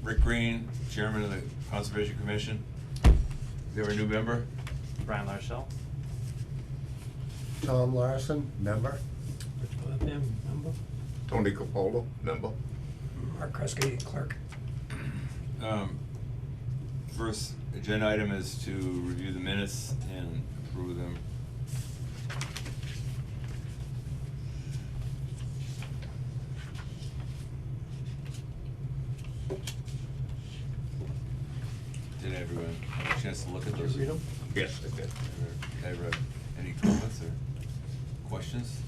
Rick Green, Chairman of the Conservation Commission. We have our new member. Brian Larcell. Tom Larson, member. Rich Glentham, member. Tony Capola, member. Mark Kresge, clerk. First agenda item is to review the minutes and approve them. Did everyone have a chance to look at Did those? you read them? Yes, I did. Ever any comments or questions?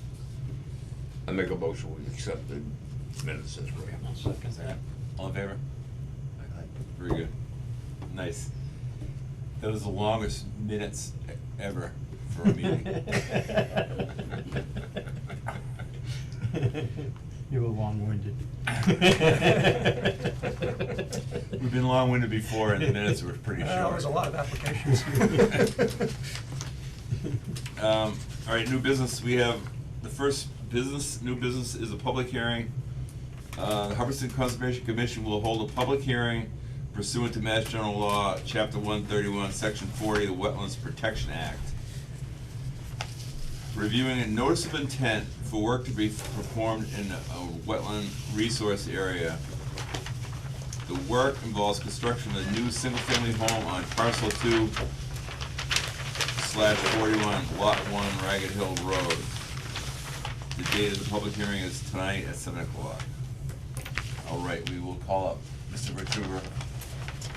I make a motion, we accept the minutes as read. I'll second that. All in favor? Very good. Nice. That was the longest minutes ever for a meeting. You were long-winded. We've been long-winded before and the minutes were pretty short. There was a lot of applications. All right, new business, we have, the first new business is a public hearing. The Hubbardston Conservation Commission will hold a public hearing pursuant to Mass General Law, Chapter 131, Section 40 of the Wetlands Protection Act. Reviewing a notice of intent for work to be performed in a wetland resource area. The work involves construction of a new single-family home on parcel 2/41, lot 1, Ragged Hill Road. The date of the public hearing is tonight at 7 o'clock. All right, we will call up Mr. Retuber.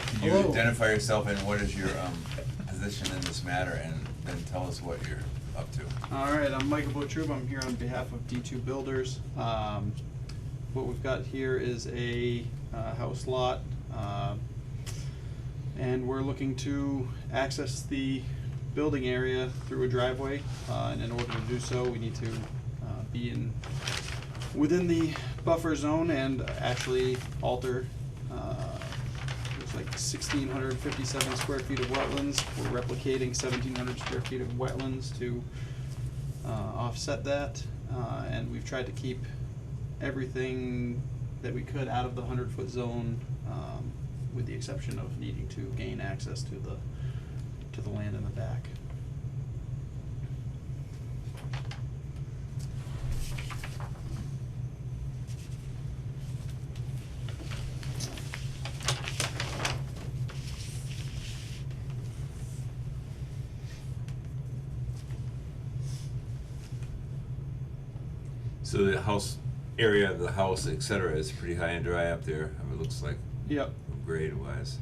Can you Hello. identify yourself and what is your position in this matter, and then tell us what you're up to. All right, I'm Michael Botrub. I'm here on behalf of D2 Builders. What we've got here is a house lot, and we're looking to access the building area through a driveway. And in order to do so, we need to be within the buffer zone and actually alter. There's like 1,657 square feet of wetlands. We're replicating 1,700 square feet of wetlands to offset that, and we've tried to keep everything that we could out of the 100-foot zone, with the exception of needing to gain access to the land in the back. So the house area of the house, et cetera, is pretty high and dry up there, it looks like, Yep. grade wise.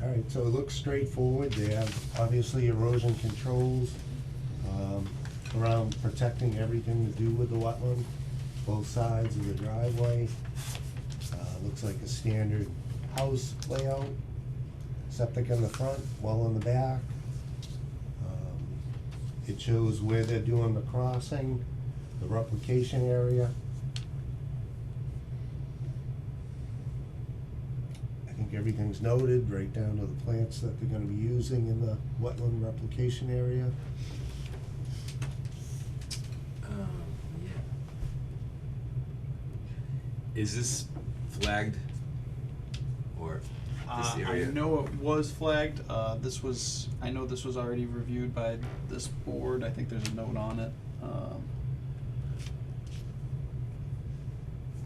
Alright, so it looks straightforward. They have obviously erosion controls around protecting everything to do with the wetland, both sides of the driveway. Looks like a standard house layout. Septic in the front, well in the back. It shows where they're doing the crossing, the replication area. I think everything's noted, right down to the plants that they're gonna be using in the wetland replication area. Yeah. Is this flagged, or this area? I know it was flagged. I know this was already reviewed by this board. I think there's a note on it.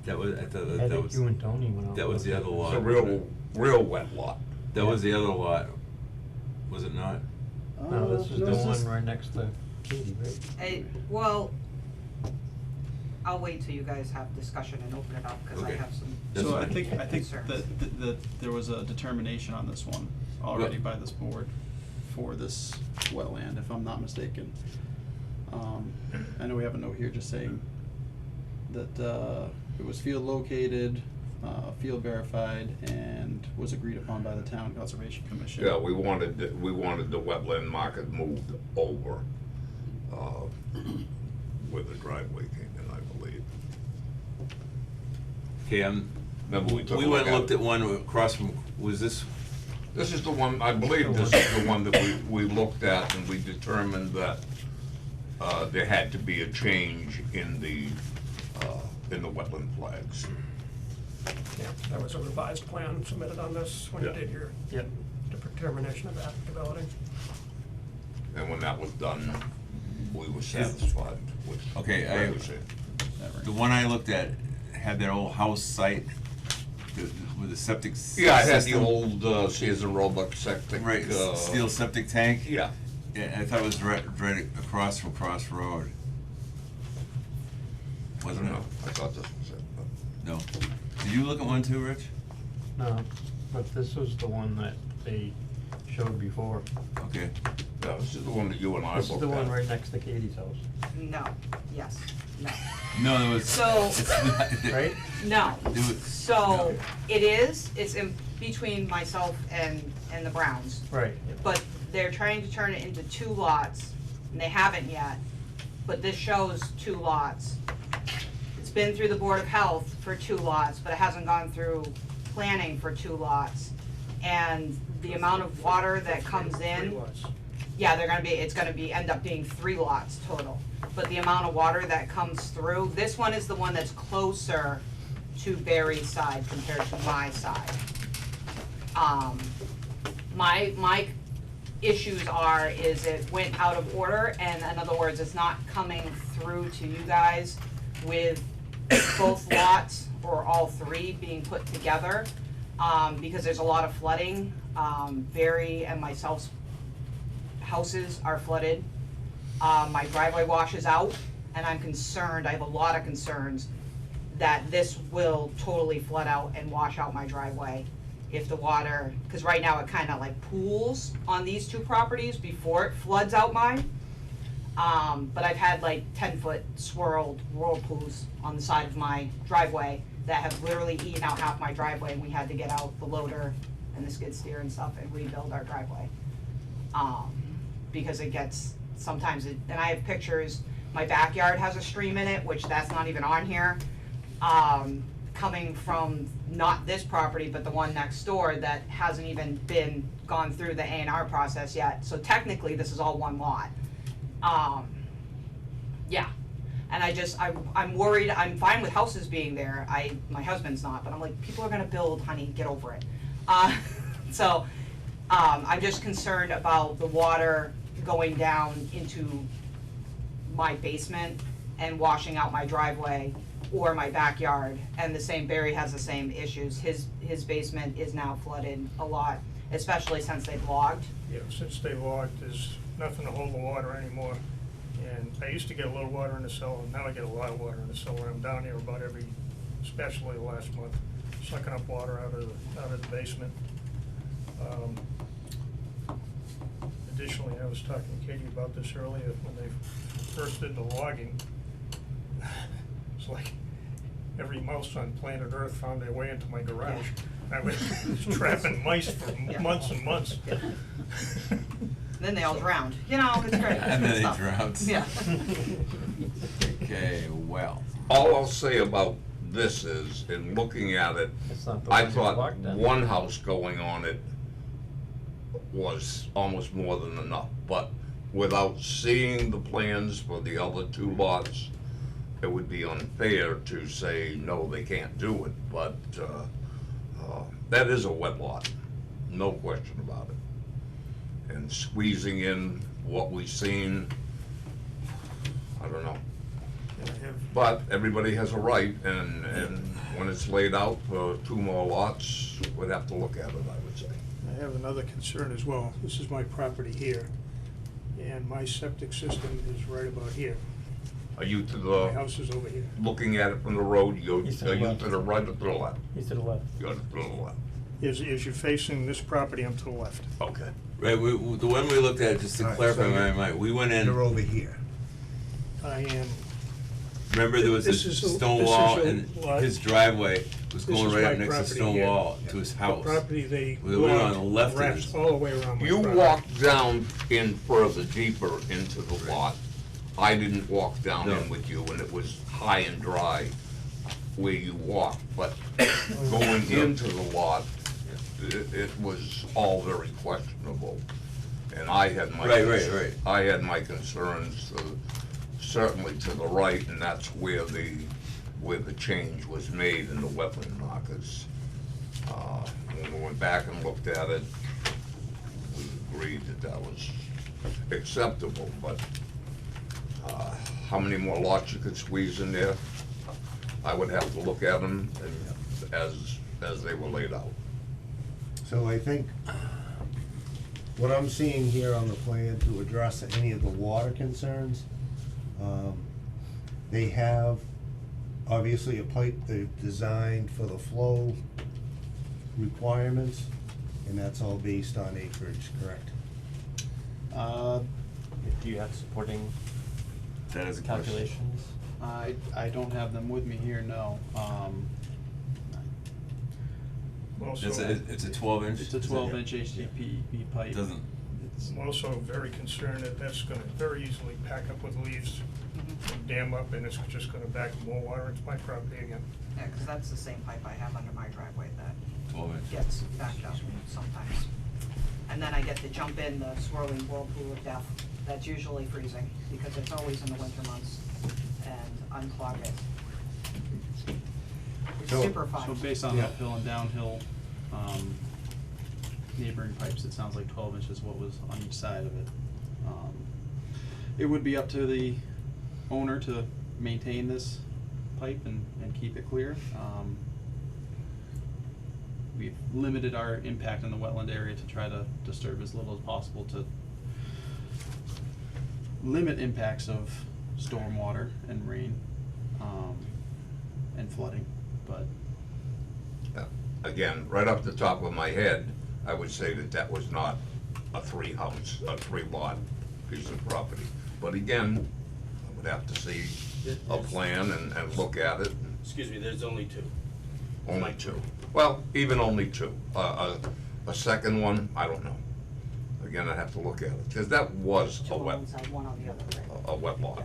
That was, I thought I that think was, you and Tony went out. that was the looking. other lot. It's a real wet lot. That was the other lot, was it not? No, this is the this one right next to Katie, right? Well, I'll wait till you guys have discussion and open it up, cause I Okay. have some. That's So I fine. think Concerns. that there was a determination on this one already Right. by this board for this wetland, if I'm not mistaken. I know we have a note here just saying that, it was field located, field verified, and was agreed upon by the Town Conservation Commission. Yeah, we wanted the wetland market moved over, where the driveway came in, I believe. Okay, Remember we took a we look went and at looked at one across from, was this, This is the one, I believe this is the one that we looked at and we determined that, there had to be a change in the wetland flags. Yeah, that was a revised plan submitted on this when you Yeah. did your Yep. determination of applicability. And when that was done, we were satisfied with Okay, what I- was said. the one I looked at had that old house site with the septic Yeah, it had the system. old Sears and Roebuck septic. Right, steel septic tank. Yeah. Yeah, I thought it was right across from Cross Road. I Wasn't don't know, it? I thought this was it, but. No. Did you look at one too, Rich? No, but this was the one that they showed before. Okay. Yeah, this is the one that you and I This looked is at. the one right next to Katie's house, No, yes, no, No, there was. So- it's not- right? no. It was- So, it's in between myself and the Browns. Right. But they're trying to turn it into 2 lots, and they haven't yet, but this shows 2 lots. It's been through the Board of Health for 2 lots, but it hasn't gone through planning for 2 lots. And the amount of water that comes Three in, lots. yeah, it's gonna be, end up being 3 lots total. But the amount of water that comes through, this one is the one that's closer to Barry's side compared to my side. My issues is it went out of order, and in other words, it's not coming through to you guys with both lots or all 3 being put together, because there's a lot of flooding. Barry and myself's houses are flooded. My driveway washes out, and I'm concerned, I have a lot of concerns that this will totally flood out and wash out my driveway if the water, cause right now it kinda like pools on these 2 properties before it floods out mine. But I've had like 10-foot swirled whirlpools on the side of my driveway that have literally eaten out half my driveway, and we had to get out the loader and the skid steer and stuff and rebuild our driveway. Because it gets, sometimes it, and I have pictures, my backyard has a stream in it, which that's not even on here. Coming from not this property, but the one next door that hasn't even gone through the A&R process yet, so technically this is all one lot. Yeah, and I'm worried, I'm fine with houses being there, my husband's not, but I'm like, people are gonna build, honey, get over it. So, I'm just concerned about the water going down into my basement and washing out my driveway or my backyard, and the same, Barry has the same issues, his basement is now flooded a lot, especially since they've logged. Yeah, since they logged, there's nothing to hold the water anymore. And I used to get a little water in the cellar, now I get a lot of water in the cellar. I'm down there about especially last month, sucking up water out of the basement. Additionally, I was talking to Katie about this earlier, when they first did the logging, it's like every mouse on planet Earth found their way into my garage. I was trapping mice for Yeah. months and months. Yeah. Then they all drowned, you know, it's great. And then they Stuff. drowned. Yeah. Okay, well, All I'll say about this is, in looking at it, It's not the I one you thought walked down. one house going on it was almost more than enough, but without seeing the plans for the other 2 lots, it would be unfair to say, no, they can't do it, but, that is a wet lot, no question about it. And squeezing in what we've seen, I don't know. And I have But everybody has a right, and when it's laid out for 2 more lots, we'd have to look at it, I would say. I have another concern as well. This is my property here, and my septic system is right about here. Are you to My the, house is over here. looking at it from the road, He's to are the you left. to the right or to the left? He's to the left. You're to the left. As you're facing this property, I'm to the left. Okay. Right, the one we looked at, just to Alright, clarify so my you're- mind, we went in, You're over here. I am, remember there was a This is a- stone this is wall a and lot. his driveway was This going is right my up next to the property stone here. wall to his the house. property they We went on blocked the left of wraps this. all the way around my You property. walked down in further deeper into the lot. I didn't walk down in No. with you, and it was high and dry where you walked, but going into the lot, it was all very questionable. And I had my. Right. I had my concerns, certainly to the right, and that's where the change was made in the wetland markers. When we went back and looked at it, we agreed that was acceptable, but how many more lots you could squeeze in there? I would have to look at them as they were laid out. So I think what I'm seeing here on the plan to address any of the water concerns, they have obviously a pipe they've designed for the flow requirements, and that's all based on acreage, correct? Do you have supporting That is a question. calculations? I don't have them with me here, no. Also, It's a 12-inch? It's a 12-inch HDPE pipe. Doesn't, I'm also very concerned that that's gonna very easily pack up with leaves and dam up, and it's just gonna back more water into my property again. Yeah, 'cause that's the same pipe I have under my driveway that 12-inch. gets backed up sometimes. And then I get to jump in the swirling whirlpool of death, that's usually freezing, because it's always in the winter months, and unclog it. It's So- super fun. So based on Yeah. uphill and downhill, neighboring pipes, it sounds like 12 inches what was on each side of it. It would be up to the owner to maintain this pipe and keep it clear. We've limited our impact in the wetland area to try to disturb as little as possible to limit impacts of stormwater and rain, and flooding, but Again, right off the top of my head, I would say that was not a 3-lot piece of property. But again, I would have to see a plan and look at it. Excuse me, there's only 2. Only 2. Well, even only 2. A second one, I don't know. Again, I'd have to look at it, because that was Two on one side, one on the other, right? a wet lot.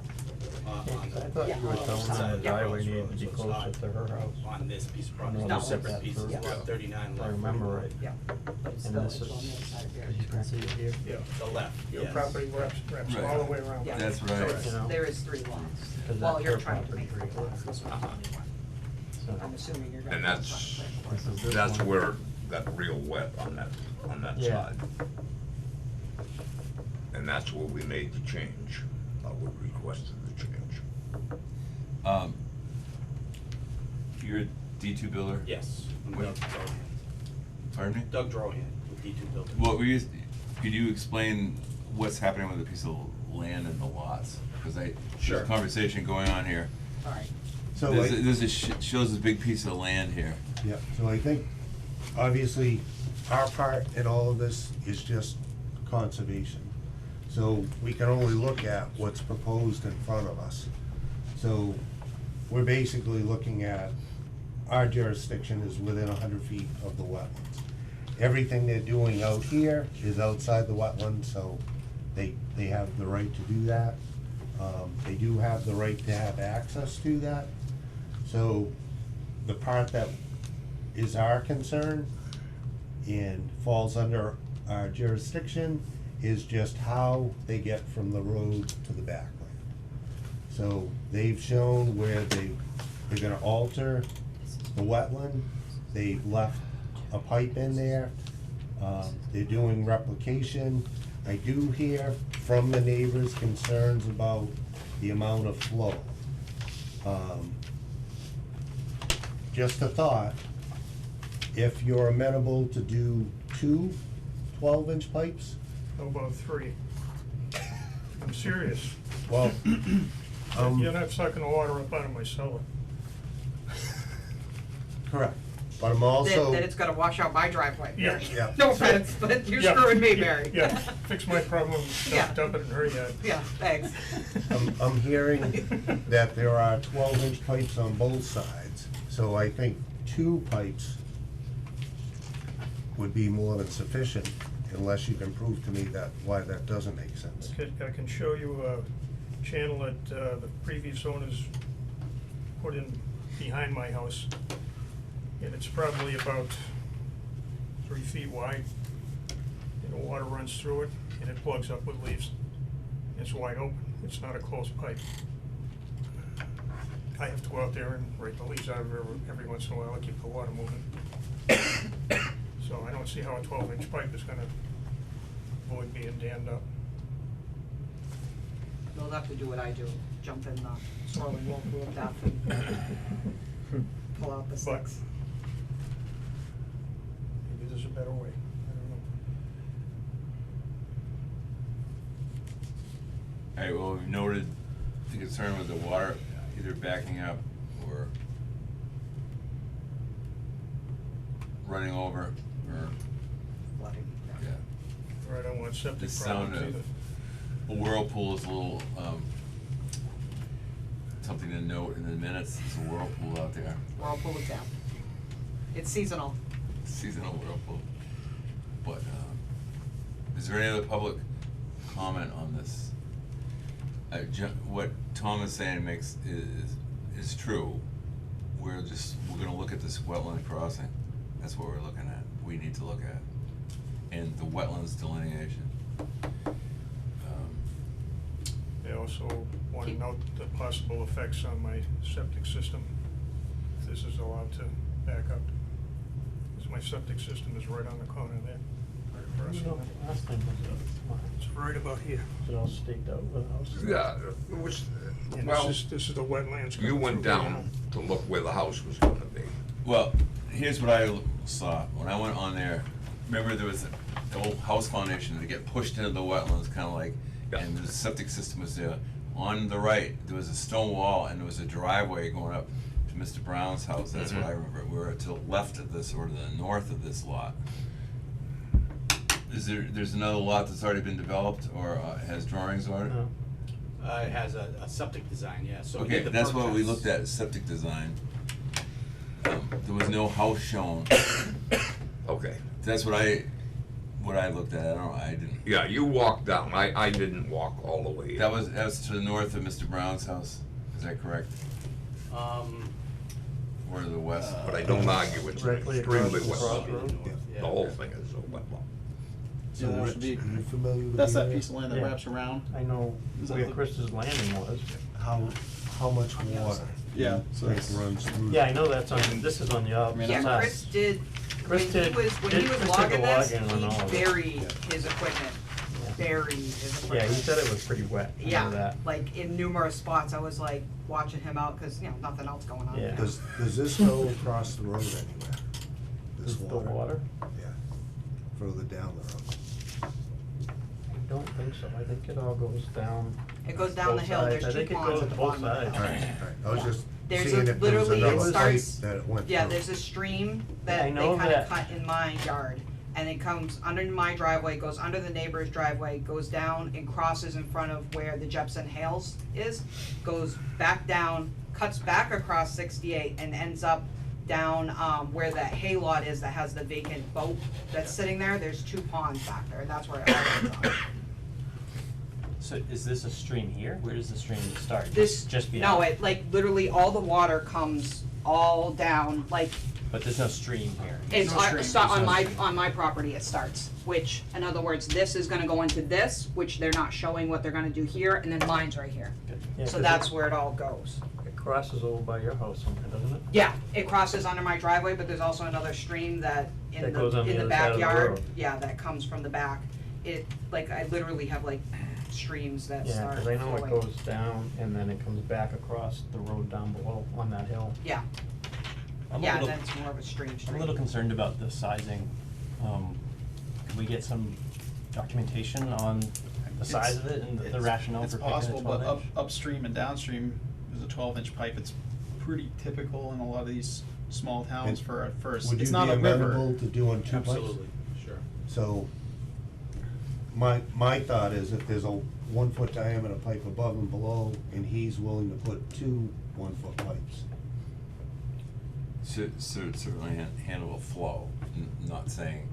On I the, thought you were Yeah. telling Yeah. me the driveway Yeah. needed to be So it's closer not to her house. on this piece of No, property, no, two separate that's pieces, through. lot Yeah. 39 If I left. remember right. Yeah, but And still, this it's is, on the other side of here. as you can see here, Yeah, The left, your yes. property wraps Right. all the way around. Yeah. That's So right. it's- you know? There is 3 lots. Because Well, that's you're her trying to make property 3 right lots, this one's Uh-huh. only one. so. I'm assuming you're gonna. And be that's- trying to play This for is it. this That's one. where it got real wet on that Yeah. side. And that's where we made the change, we requested the change. You're a D2 builder? Yes, I'm Wait. Doug Drohan. Pardon me? Doug Drohan with D2 Building. What were you, could you explain what's happening with the piece of land and the lots? Because there's Sure. a conversation going on here. All right. So There's, I- there's a shows this big piece of land here. Yeah, so I think, obviously, our part in all of this is just conservation. So we can only look at what's proposed in front of us. So we're basically looking at, our jurisdiction is within 100 feet of the wetlands. Everything they're doing out here is outside the wetland, so they have the right to do that. They do have the right to have access to that. So the part that is our concern and falls under our jurisdiction is just how they get from the road to the backland. So they've shown where they're gonna alter the wetland, they've left a pipe in there, they're doing replication. I do hear from the neighbors concerns about the amount of flow. just a thought, if you're amenable to do 2 12-inch pipes, How about 3? I'm serious. well, You're not sucking the water up out of my cellar. correct, but I'm also. That it's gonna wash out my driveway. Yeah. Yeah. No offense, but you're Yeah. screwing me, Barry. Yeah, fix my problem, Yeah. dump it in her yard. Yeah, thanks. I'm hearing that there are 12-inch pipes on both sides, so I think 2 pipes would be more than sufficient, unless you can prove to me why that doesn't make sense. I can show you a channel that the previous owners put in behind my house. And it's probably about 3 feet wide. And the water runs through it and it plugs up with leaves. It's wide open, it's not a closed pipe. I have to go out there and rake the leaves out of it every once in a while to keep the water moving. So I don't see how a 12-inch pipe is gonna avoid being dammed up. You'll have to do what I do, jump in the swirling whirlpool of death and pull out the sticks. Maybe there's a better way, I don't know. Alright, well, we've noted the concern with the water either backing up or running over, or, Flooding, yeah. Or I don't want septic The sound problems of either. a whirlpool is a little, something to note in the minutes, there's a whirlpool out there, Whirlpool of death. It's seasonal. seasonal whirlpool. But, is there any other public comment on this? What Tom is saying is true. We're gonna look at this wetland crossing, that's what we're looking at, we need to look at, and the wetlands delineation. They also want to Keep- note the possible effects on my septic system, if this is allowed to back up. Because my septic system is right on the corner there, right across You from know, it. last time was It's right about here. it all staked out with the house? Yeah, it was, And well, this is the wetlands. you coming went through right down to look where the house was gonna be. Well, here's what I saw, when I went on there, remember there was the old house foundation to get pushed into the wetlands, kinda like, and the septic system was there. On the right, there was a stone wall and there was a driveway going up to Mr. Brown's house, that's what I remember, we were to the left of this, or to the north of this lot. There's another lot that's already been developed, or has drawings on it? No. It has a septic design, yeah, so we Okay, did the that's perk what we test. looked at, septic design. There was no house shown, Okay, that's what I looked at, I didn't. yeah, you walked down, I didn't walk all the way in. That was to the north of Mr. Brown's house, is that correct? Or to the west? But I don't argue it's Directly extremely across the wet. crossroad. The whole thing is a wet lot. So Yeah, that Rich, should be- are you familiar with That's the that area? piece of land that Yeah. wraps around. I know Is that where the- Chris's landing was. How much water? Yeah, do so you it's- think runs through? Yeah, I know that's on, this is on the opposite mean, side. Yeah, Chris did, when Chris he did- was Chris did the logging this, logging on all of he it. buried his equipment, buried his Yeah, equipment. he said it was pretty wet, I know Yeah, that. like in numerous spots, I was like watching him out, cause nothing else going on. Yeah. Does this go across the road anywhere? This Is the water? Yeah, further down the road. I don't think so, I think it all goes down. It goes down the both hill, there's sides. two ponds at the bottom of the I think it goes both hill. Alright, alright, I was just There's seeing a- if there was literally, it another pipe starts- that it went through. Yeah, there's a stream that I they know kinda that. cut in my yard, and it comes under my driveway, goes under the neighbor's driveway, goes down and crosses in front of where the Jepson Hales is, goes back down, cuts back across 68 and ends up down, where that hay lot is that has the vacant boat that's sitting there, there's 2 ponds back there, and that's where it all ends up. So is this a stream here? Where does the stream start? This, Just no, beyond? it, like, literally all the water comes all down, like, But there's no stream here? it's, No stream, it's not there's on no my, stream. on my property it starts, which, in other words, this is gonna go into this, which they're not showing what they're gonna do here, and then mine's right here. Yeah, So 'cause that's where it all goes. It crosses over by your house somewhere, doesn't it? Yeah, it crosses under my driveway, but there's also another stream that That goes on the in the other side of the backyard, road. yeah, that comes from the back. It, like, I literally have like streams that Yeah, start cause I know it flowing. goes down and then it comes back across the road down below on that hill. Yeah, I'm a yeah, little- then it's more of a stream. I'm a little concerned about the sizing. Can we get some documentation on the size of it and the rationale for picking a 12 inch? It's possible, but upstream and downstream is a 12-inch pipe. It's pretty typical in a lot of these small towns And for Would it's you be not a river. amenable to doing 2 pipes? Absolutely, sure. So, my thought is if there's a 1 foot diameter pipe above and below, and he's willing to put 2 1-foot pipes. Certainly handle a flow, not saying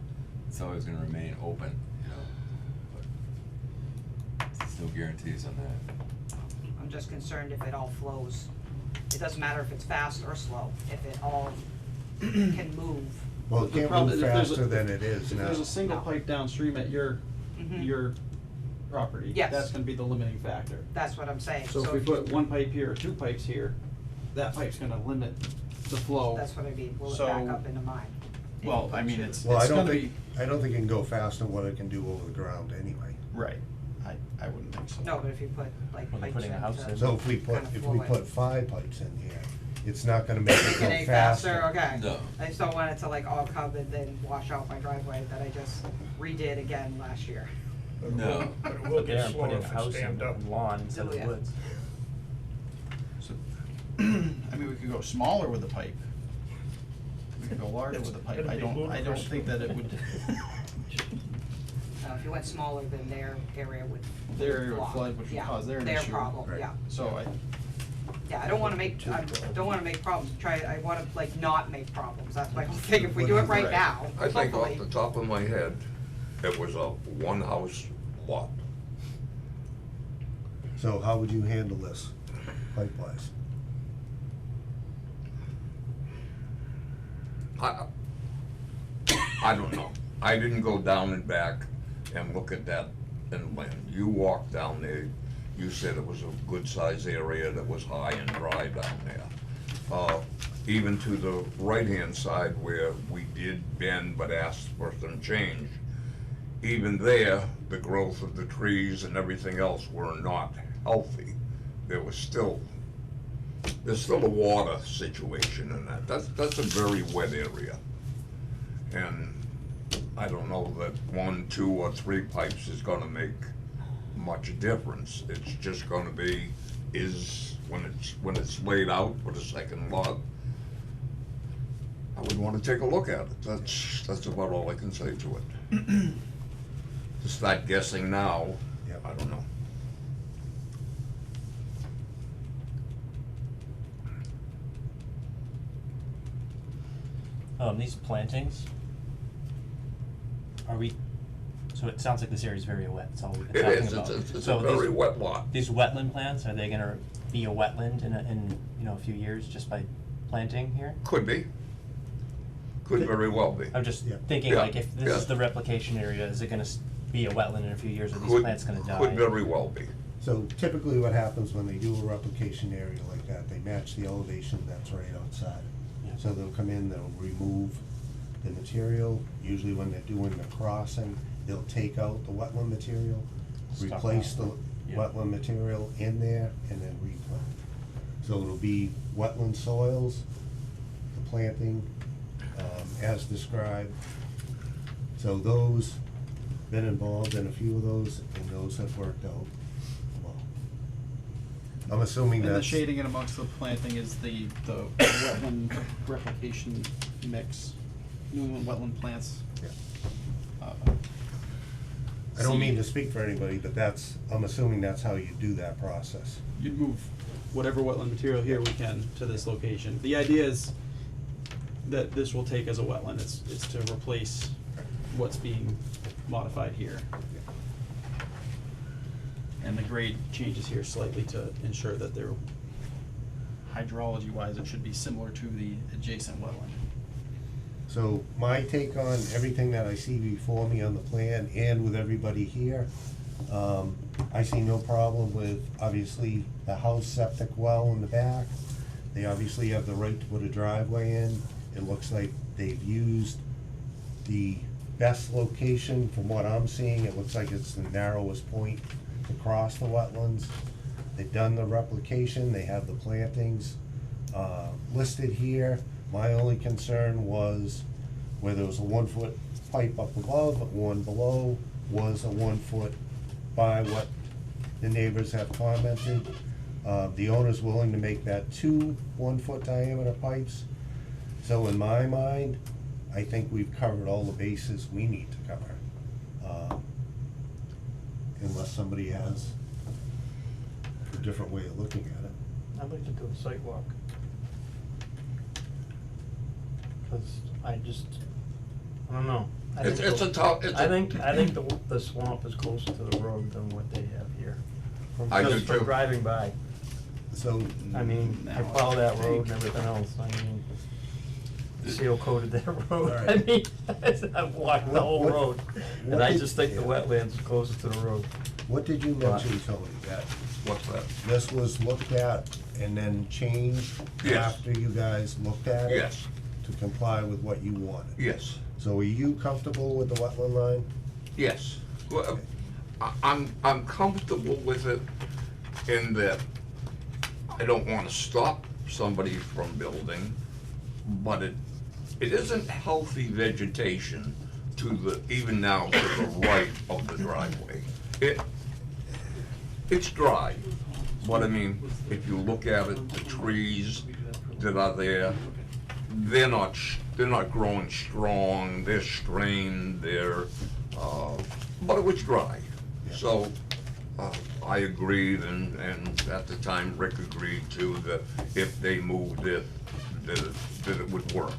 it's always gonna remain open, you know, but there's no guarantees on that. I'm just concerned if it all flows. It doesn't matter if it's fast or slow, if it all can move. Well, it The can't problem move is if there's a- faster than it is If now. there's a single No. pipe downstream at your Mhm. property, Yes. that's gonna be the limiting factor. That's what I'm saying, So if we put 1 pipe here or 2 pipes here, that pipe's gonna limit the flow. That's what I mean, will it So- back up into mine? Well, I mean, it's Well, I don't gonna think, be, I don't think it can go faster than what it can do over the ground anyway. right, I wouldn't think so. No, but if you put like Well, they're pipes putting a house into- in. So if we put, Kind of if flow we it. put 5 pipes in here, it's not gonna make it go Any faster. faster, okay. No. I just don't want it to like all come and then wash out my driveway that I just redid again last year. But it No. will- But it will Put there get and slower put in a if house it's dammed up. and lawn instead of Yeah. woods. So, I mean, we could go smaller with the pipe. We could go larger with the pipe. It'd I be don't ludicrous. think that it would, If you went smaller, then their area would. Their area would block. flood, which would Yeah, cause their issue. Their problem, Right. yeah. so Yeah, I don't wanna make, I don't wanna make problems, I wanna like not make problems, that's my whole thing, if we do it right Right. now, I think off hopefully. the top of my head, it was a one-house lot. So how would you handle this, pipe-wise? I don't know. I didn't go down and back and look at that inland. You walked down there, you said it was a good-sized area that was high and dry down there. Even to the right-hand side where we did bend but asked for some change, even there, the growth of the trees and everything else were not healthy. There was still, there's still a water situation in that. That's a very wet area. And I don't know that 1, 2, or 3 pipes is gonna make much difference. It's just gonna be, when it's laid out for the second lot, I would wanna take a look at it. That's about all I can say to it. To start guessing now, Yep. I don't know. These plantings, are we, so it sounds like this area is very wet, that's all we've been It talking is, about. it's a So very these- wet lot. These wetland plants, are they gonna be a wetland in a few years just by planting here? Could be. Could very well be. I'm just Yeah. thinking Yeah, like if this is yeah. the replication area, is it gonna be a wetland in a few years, or these Could- plants gonna die? Could very well be. So typically what happens when they do a replication area like that, they match the elevation that's right outside. Yeah. So they'll come in, they'll remove the material, usually when they're doing the crossing, they'll take out the wetland material, Stuff replace the out. Yeah. wetland material in there, and then replant. So it'll be wetland soils, the planting, as described. So those, been involved in a few of those, and those have worked out well. I'm assuming And the that's. shading in amongst the planting is the wetland replication mix, New England wetland plants. Yeah. Uh, I don't mean to seed. speak for anybody, but that's, I'm assuming that's how you do that process. You'd move whatever wetland material here we can to this location. The idea is that this will take as a wetland, it's to replace what's being modified here. And the grade changes here slightly to ensure that they're, hydrology wise, it should be similar to the adjacent wetland. So my take on everything that I see before me on the plan and with everybody here, I see no problem with, obviously, the house septic well in the back. They obviously have the right to put a driveway in. It looks like they've used the best location from what I'm seeing. It looks like it's the narrowest point to cross the wetlands. They've done the replication, they have the plantings listed here. My only concern was where there was a 1-foot pipe up above, one below, was a 1 foot by what the neighbors have commented. The owner's willing to make that 2 1-foot diameter pipes. So in my mind, I think we've covered all the bases we need to cover. Unless somebody has a different way of looking at it. I'd like to do a site walk. Cause I don't know. I It's think a tough, it's a. I think the swamp is closer to the road than what they have here. I do Just from too. driving by. So, I mean, I Now, follow that road and think- everything else, I mean, seal coated that road, I Alright. mean, I've walked the whole What- road. what And I did- just think the wetlands is closest to the road. what did you mention, Tony, that What's that? this was looked at and then changed Yes. after you guys looked at it? Yes, To comply with what you wanted? yes, So are you comfortable with the wetland line? yes. Well, I'm comfortable with it in that I don't wanna stop somebody from building, but it isn't healthy vegetation to the, even now to the right of the driveway. It's dry, but I mean, if you look at it, the trees that are there, they're not growing strong, they're strained, but it was dry. So, I agreed, and at the time Rick agreed too, that if they moved it, that it would work.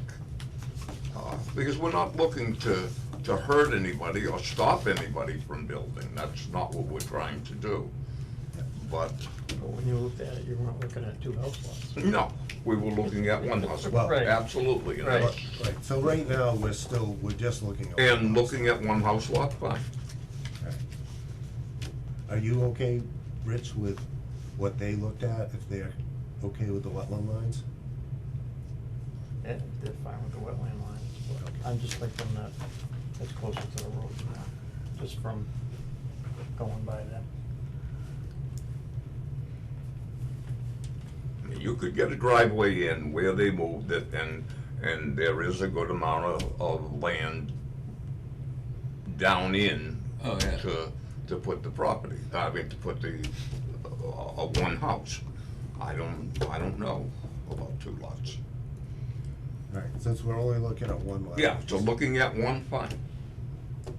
Because we're not looking to hurt anybody or stop anybody from building, that's not what we're trying to do. But, But when you looked at it, you weren't looking at 2 house lots. no, we were looking at one house, Well- Right. absolutely, and Right. that's- Right, so right now, we're just looking at. and looking at one house lot, fine. Right. Are you okay, Rich, with what they looked at, if they're okay with the wetland lines? Yeah, they're fine with the wetland lines, but I'm just thinking that it's closer to the road now, just from going by that. You could get a driveway in where they moved it, and there is a good amount of land down in Oh, yeah. to put the property, I mean, to put the, one house. I don't know about 2 lots. All right, since we're only looking at one lot. Yeah, so looking at one, fine.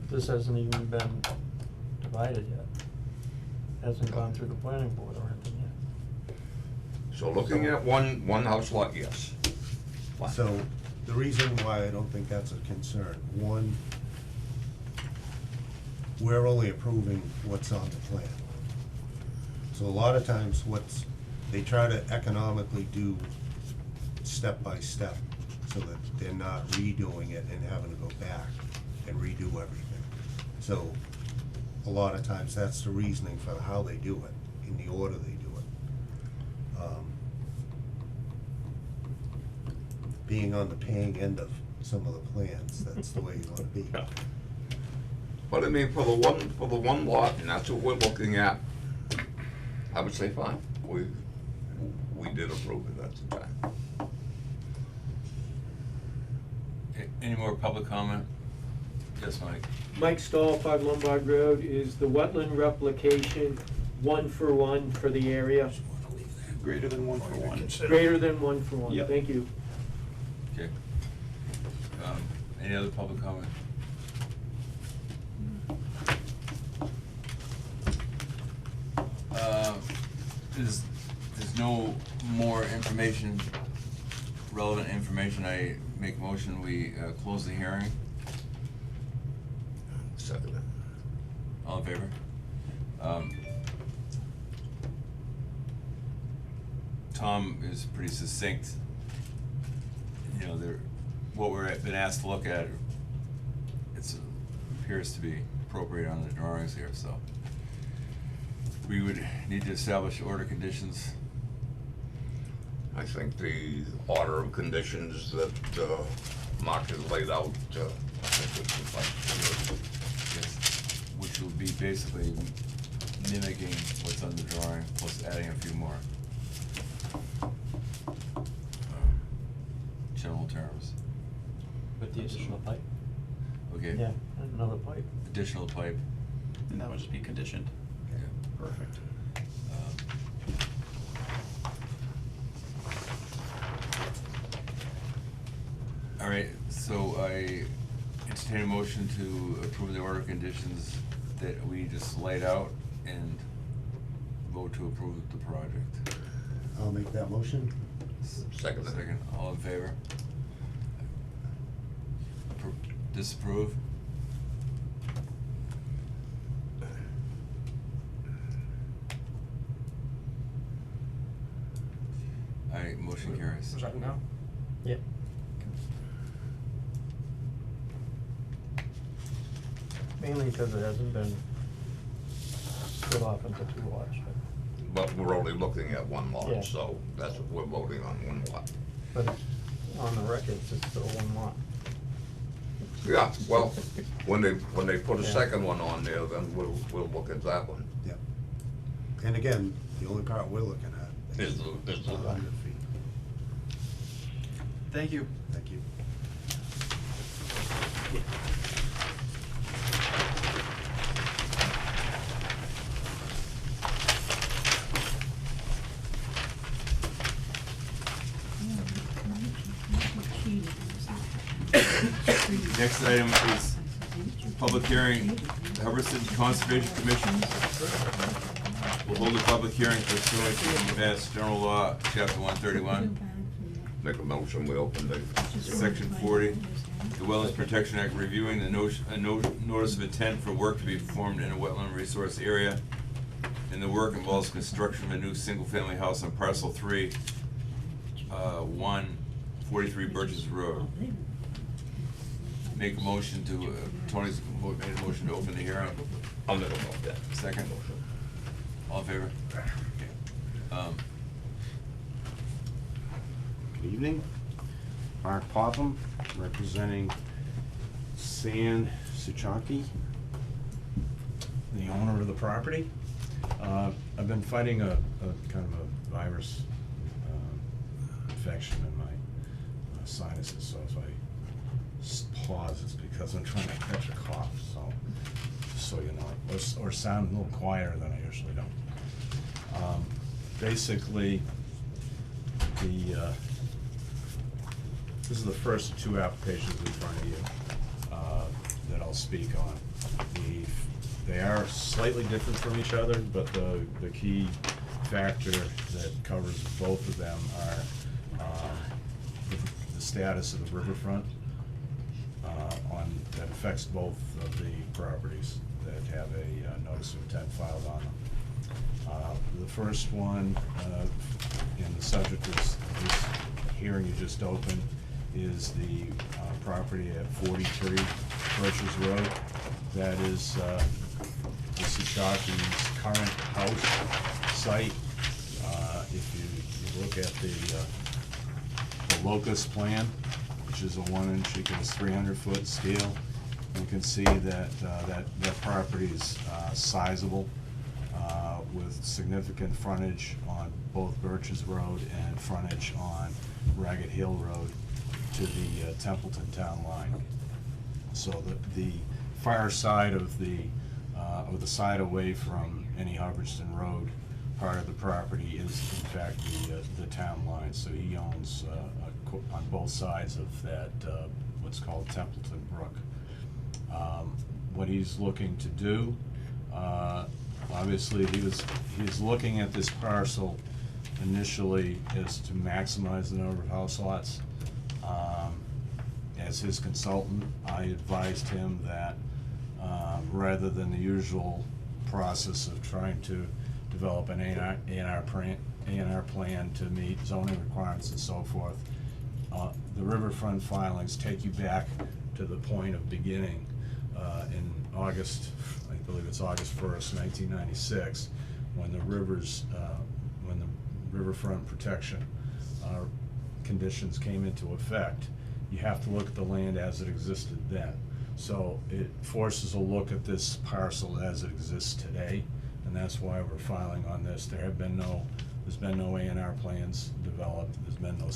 This hasn't even been divided yet. Hasn't gone through the planning board or anything yet. So looking at one house lot, yes. Fine. So, the reason why I don't think that's a concern, one, we're only approving what's on the plan. So a lot of times they try to economically do step by step, so that they're not redoing it and having to go back and redo everything. So, a lot of times, that's the reasoning for how they do it, in the order they do it. Being on the paying end of some of the plans, that's the way you wanna be. Yeah. But I mean, for the one lot, and that's what we're looking at, I would say fine. We did approve it at the time. Any more public comment? Yes, Mike? Mike Stahl, 5 Lombard Road, is the wetland replication 1-for-1 for the area? Greater than 1 for 1. Greater than 1-for-1, Yep. thank you. Okay. Any other public comment? There's no more information, relevant information, I make motion, we close the hearing. Second. All in favor? Tom is pretty succinct. You know, what we're been asked to look at, appears to be appropriate on the drawings here, so. We would need to establish order conditions. I think the order of conditions that Mark has laid out, I think would suffice. Yes, which will be basically mimicking what's on the drawing, plus adding a few more. general terms. With the additional pipe. Okay. Yeah, and another pipe. Additional pipe. And that would just be conditioned. Yeah. Perfect. All right, so I entertain a motion to approve the order of conditions that we just laid out and vote to approve the project. I'll make that motion. Second. Second, all in favor? Disapprove? Alright, motion carries. Was that no? Yep. Mainly because it hasn't been split off into 2 lots, But we're only looking at one Yeah. lot, so that's what we're voting on, one lot. but on the records, it's still 1 lot. Yeah, well, when they put a Yeah. second one on there, then we'll look at that one. Yep. And again, the only part we're looking at Is is the 100 feet. Thank you. Thank you. Next item is public hearing, the Hubbardston Conservation Commission will hold a public hearing pursuant to Mass General Law, Chapter 131, Make a motion, we open the, Section 40, the Wetlands Protection Act, reviewing the notice of intent for work to be performed in a wetland resource area. And the work involves construction of a new single-family house on parcel 3, 143 Birches Road. Make a motion to, Tony's made a motion to open the hearing. I'll make a motion. Second. All in favor? Okay. Good evening. Mark Popham, representing San Suchaki, the owner of the property. I've been fighting a kind of a virus infection in my sinuses, so if I pause, it's because I'm trying to catch a cough, so, just so you know, or sound a little quieter than I usually don't. Basically, this is the first of 2 applications in front of you that I'll speak on. They are slightly different from each other, but the key factor that covers both of them are the status of the riverfront that affects both of the properties that have a notice of intent filed on them. The first one, and the subject of this hearing you just opened, is the property at 43 Birches Road. That is the Suchaki's current house site. If you look at the locus plan, which is a 1-inch equals 300-foot scale, you can see that that property is sizable, with significant frontage on both Birches Road and frontage on Ragged Hill Road to the Templeton town line. So the far side of the side away from any Hubbardston Road part of the property is in fact the town line. So he owns on both sides of that what's called Templeton Brook. What he's looking to do, obviously he's looking at this parcel initially is to maximize the number of house lots. As his consultant, I advised him that rather than the usual process of trying to develop an A&R plan to meet zoning requirements and so forth, the riverfront filings take you back to the point of beginning in August, I believe it's August 1st, 1996, when the riverfront protection conditions came into effect. You have to look at the land as it existed then. So it forces a look at this parcel as it exists today, and that's why we're filing on this. There have been no There's been no A&R plans developed, there's been no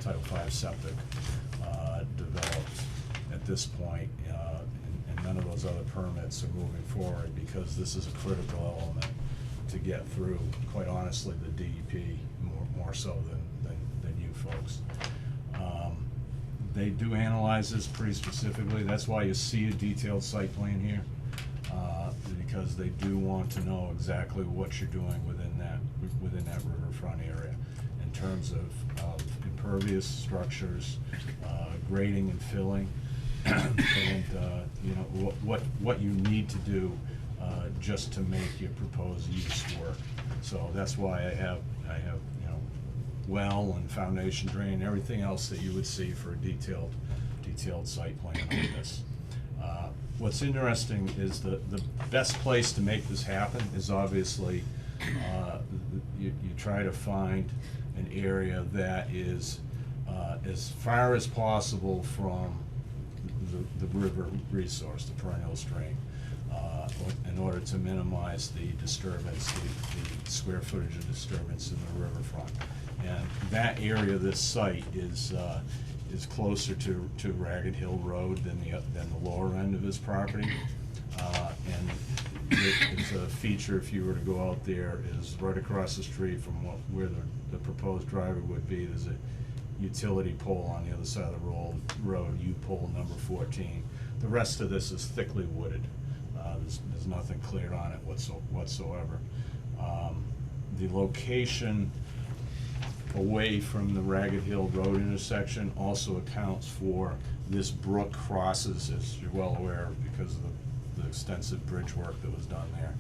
Title V septic, developed at this point, and none of those other permits are moving forward because this is a critical element to get through, quite honestly, the DEP, more so than you folks. They do analyze this pretty specifically, that's why you see a detailed site plan here, because they do want to know exactly what you're doing within that riverfront area in terms of impervious structures, grading and filling, and you know, what you need to do just to make your proposed use work. So that's why I have you know, well and foundation drain, everything else that you would see for a detailed site plan on this. What's interesting is the best place to make this happen is obviously you try to find an area that is as far as possible from the river resource, the perennial stream, in order to minimize the disturbance, the square footage of disturbance in the riverfront. And that area, this site, is closer to Ragged Hill Road than the lower end of his property. And it's a feature, if you were to go out there, is right across the street from where the proposed driveway would be. There's a utility pole on the other side of the road, U-pole number 14. The rest of this is thickly wooded. There's nothing cleared on it whatsoever. The location away from the Ragged Hill Road intersection also accounts for this brook crosses, as you're well aware, because of the extensive bridge work that was done there.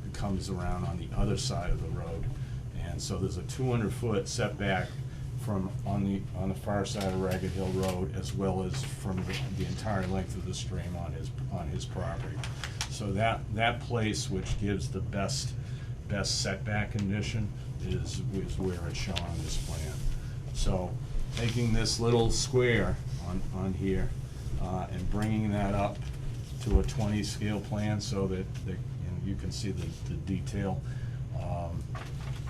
It comes around on the other side of the road, and so there's a 200-foot setback from on the far side of Ragged Hill Road, as well as from the entire length of the stream on his property. So that place, which gives the best setback condition, is where it's shown on this plan. So taking this little square on here and bringing that up to a 20 scale plan so that you can see the detail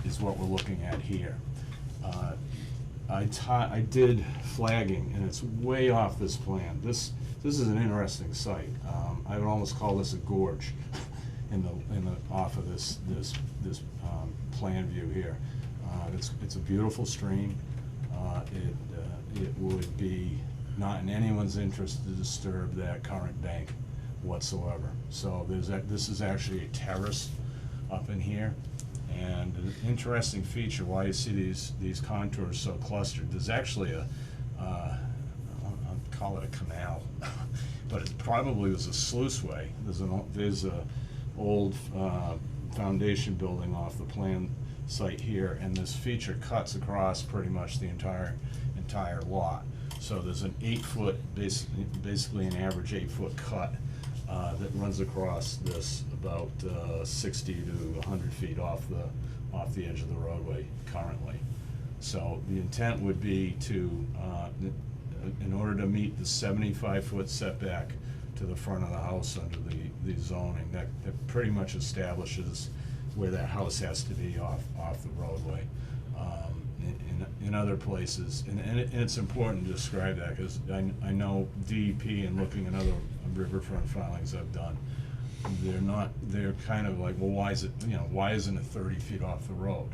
is what we're looking at here. I did flagging, and it's way off this plan. This is an interesting site. I would almost call this a gorge off of this plan view here. It's a beautiful stream. It would be not in anyone's interest to disturb that current bank whatsoever. So this is actually a terrace up in here. And an interesting feature, why you see these contours so clustered, there's actually I'll call it a canal, but it probably was a sluiceway. There's a old foundation building off the plan site here, and this feature cuts across pretty much the entire lot. So there's an 8-foot, basically an average 8-foot cut that runs across this about 60 to 100 feet off the edge of the roadway currently. So the intent would be to, in order to meet the 75-foot setback to the front of the house under the zoning, that pretty much establishes where that house has to be off the roadway. In other places, and it's important to describe that, because I know DEP, and looking at other riverfront filings I've done, they're kind of like, well, why isn't it 30 feet off the road?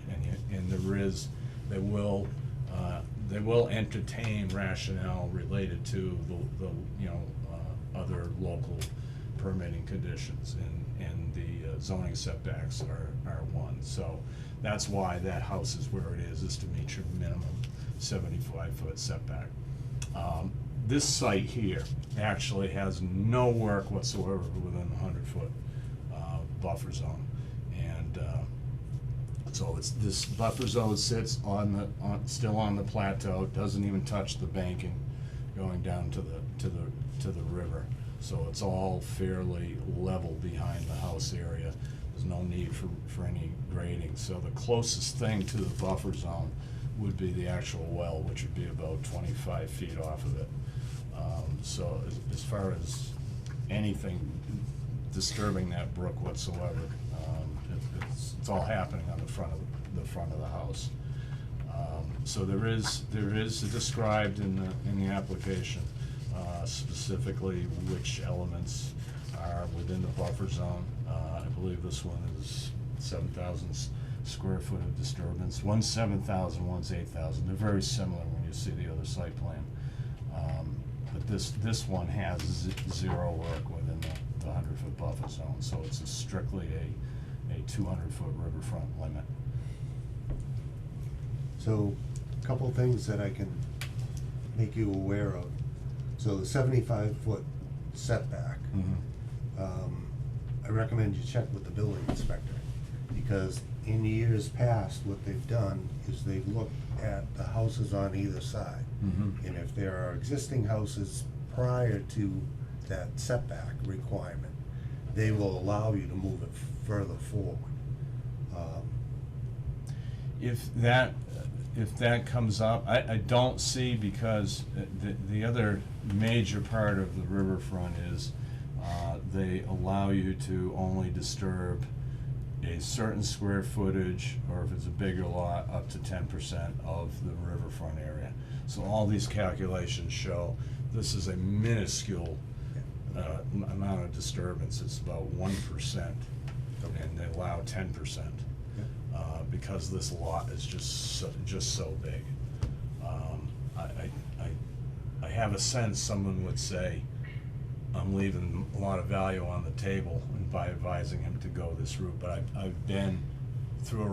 And they will entertain rationale related to the other local permitting conditions, and the zoning setbacks are one. So that's why that house is where it is to meet your minimum 75-foot setback. This site here actually has no work whatsoever within the 100-foot buffer zone, and so this buffer zone sits still on the plateau. Doesn't even touch the banking going down to the river. So it's all fairly level behind the house area. There's no need for any grading. So the closest thing to the buffer zone would be the actual well, which would be about 25 feet off of it. So as far as anything disturbing that brook whatsoever, it's all happening on the front of the house. So there is described in the application, specifically which elements are within the buffer zone. I believe this one is 7,000 square foot of disturbance. One's 7,000, one's 8,000. They're very similar when you see the other site plan. But this one has zero work within the 100-foot buffer zone, so it's strictly a 200-foot riverfront limit. So, a couple things that I can make you aware of. So the 75-foot setback, I recommend you check with the building inspector, because in years past, what they've done is they've looked at the houses on either side. And if there are existing houses prior to that setback requirement, they will allow you to move it further forward. If that comes up, I don't see, because the other major part of the riverfront is, they allow you to only disturb a certain square footage, or if it's a bigger lot, up to 10% of the riverfront area. So all these calculations show this is a minuscule amount of disturbance. It's about 1%, and they allow 10%. Because this lot is just so big. I have a sense someone would say, I'm leaving a lot of value on the table by advising him to go this route, but I've been through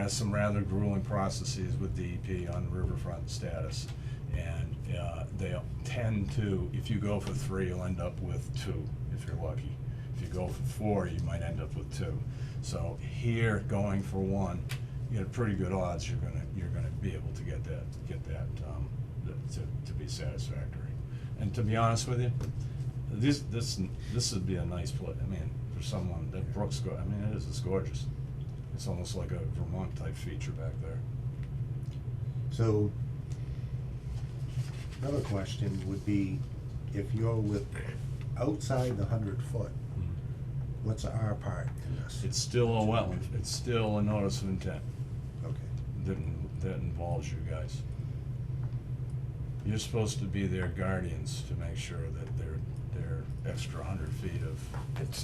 some rather grueling processes with DEP on riverfront status, and they tend to, if you go for 3, you'll end up with 2, if you're lucky. If you go for 4, you might end up with 2. So here, going for 1, you have pretty good odds you're gonna be able to get that to be satisfactory. And to be honest with you, this would be a nice place. I mean, for someone that Brooks go, I mean, it's gorgeous. It's almost like a Vermont type feature back there. So, another question would be, if you're outside the 100-foot, what's our part in this? It's still a wetland. It's still a notice of intent. Okay. That involves you guys. You're supposed to be their guardians to make sure that they're extra 100 feet of.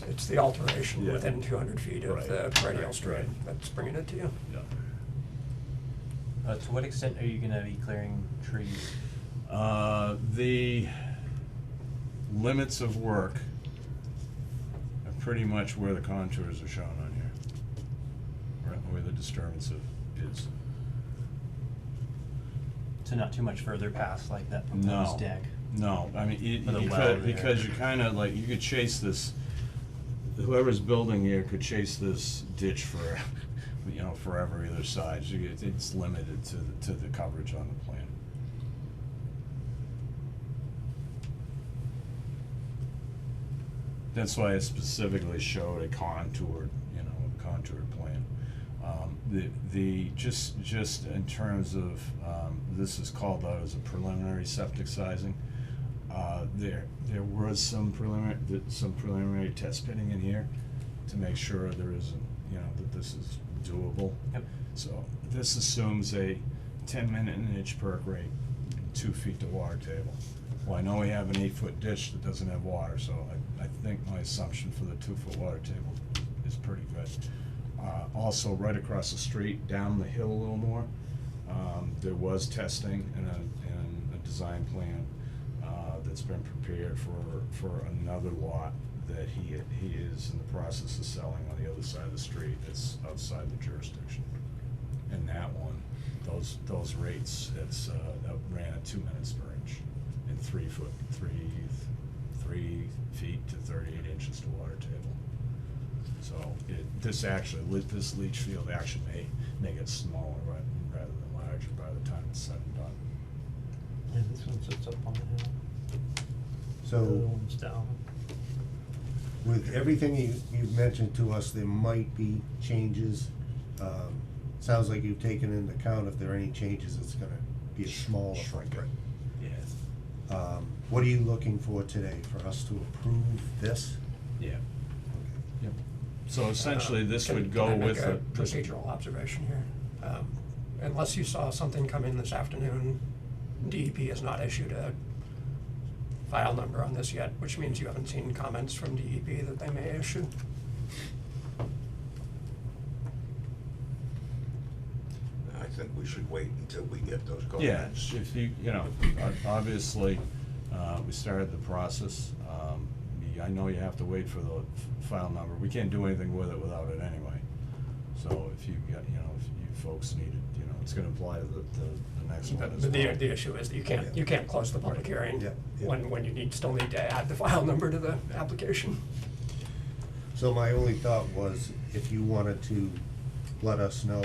It's the alteration Yeah. within 200 feet of Right. the perennial Right. stream Right. that's bringing it to you. Yeah. To what extent are you gonna be clearing trees? The limits of work are pretty much where the contours are shown on here, right, where the disturbance is. So not too much further past like that No, proposed deck? no, I mean, For the you well could, there. because you kinda like, you could chase this, whoever's building here could chase this ditch for, forever either side. It's limited to the coverage on the plan. That's why I specifically showed a contoured plan. Just in terms of, this is called out as a preliminary septic sizing. There was some preliminary test pitting in here to make sure there isn't, that this is doable. Yep. So this assumes a 10-minute and inch perk rate, 2 feet to water table. Well, I know we have an 8-foot ditch that doesn't have water, so I think my assumption for the 2-foot water table is pretty good. Also, right across the street, down the hill a little more, there was testing and a design plan that's been prepared for another lot that he is in the process of selling on the other side of the street. That's outside the jurisdiction. And that one, those rates, that ran at 2 minutes per inch and 3 feet to 38 inches to water table. So this leach field actually may get smaller rather than larger by the time it's said and done. Yeah, this one sits up on the hill. The So, other one's down. with everything you've mentioned to us, there might be changes. Sounds like you've taken into account if there are any changes, it's gonna be a smaller footprint. Yeah. What are you looking for today? For us to approve this? Yeah. Yep. So essentially, this Can- would go can I with make a the. procedural observation here? Unless you saw something come in this afternoon, DEP has not issued a file number on this yet, which means you haven't seen comments from DEP that they may issue. I think we should wait until we get those Yeah, comments. if you, obviously, we started the process. I know you have to wait for the file number. We can't do anything with it without it anyway. So if you get, if you folks need it, it's gonna apply to the next one as But well. the issue is that you can't close the public hearing Yeah, yeah. when you still need to add the file number to the application. So my only thought was, if you wanted to let us know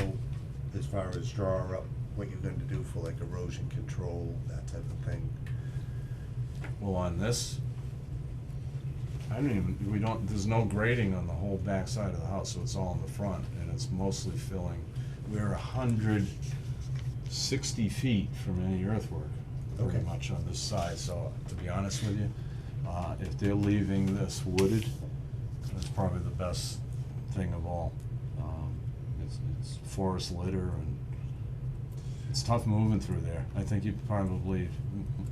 as far as draw up what you're going to do for like erosion control, that type of thing. Well, on this, there's no grading on the whole back side of the house, so it's all in the front, and it's mostly filling. We're 160 feet from any earthwork, pretty Okay. much on this side, so to be honest with you, if they're leaving this wooded, that's probably the best thing of all. It's forest litter, and it's tough moving through there. I think you probably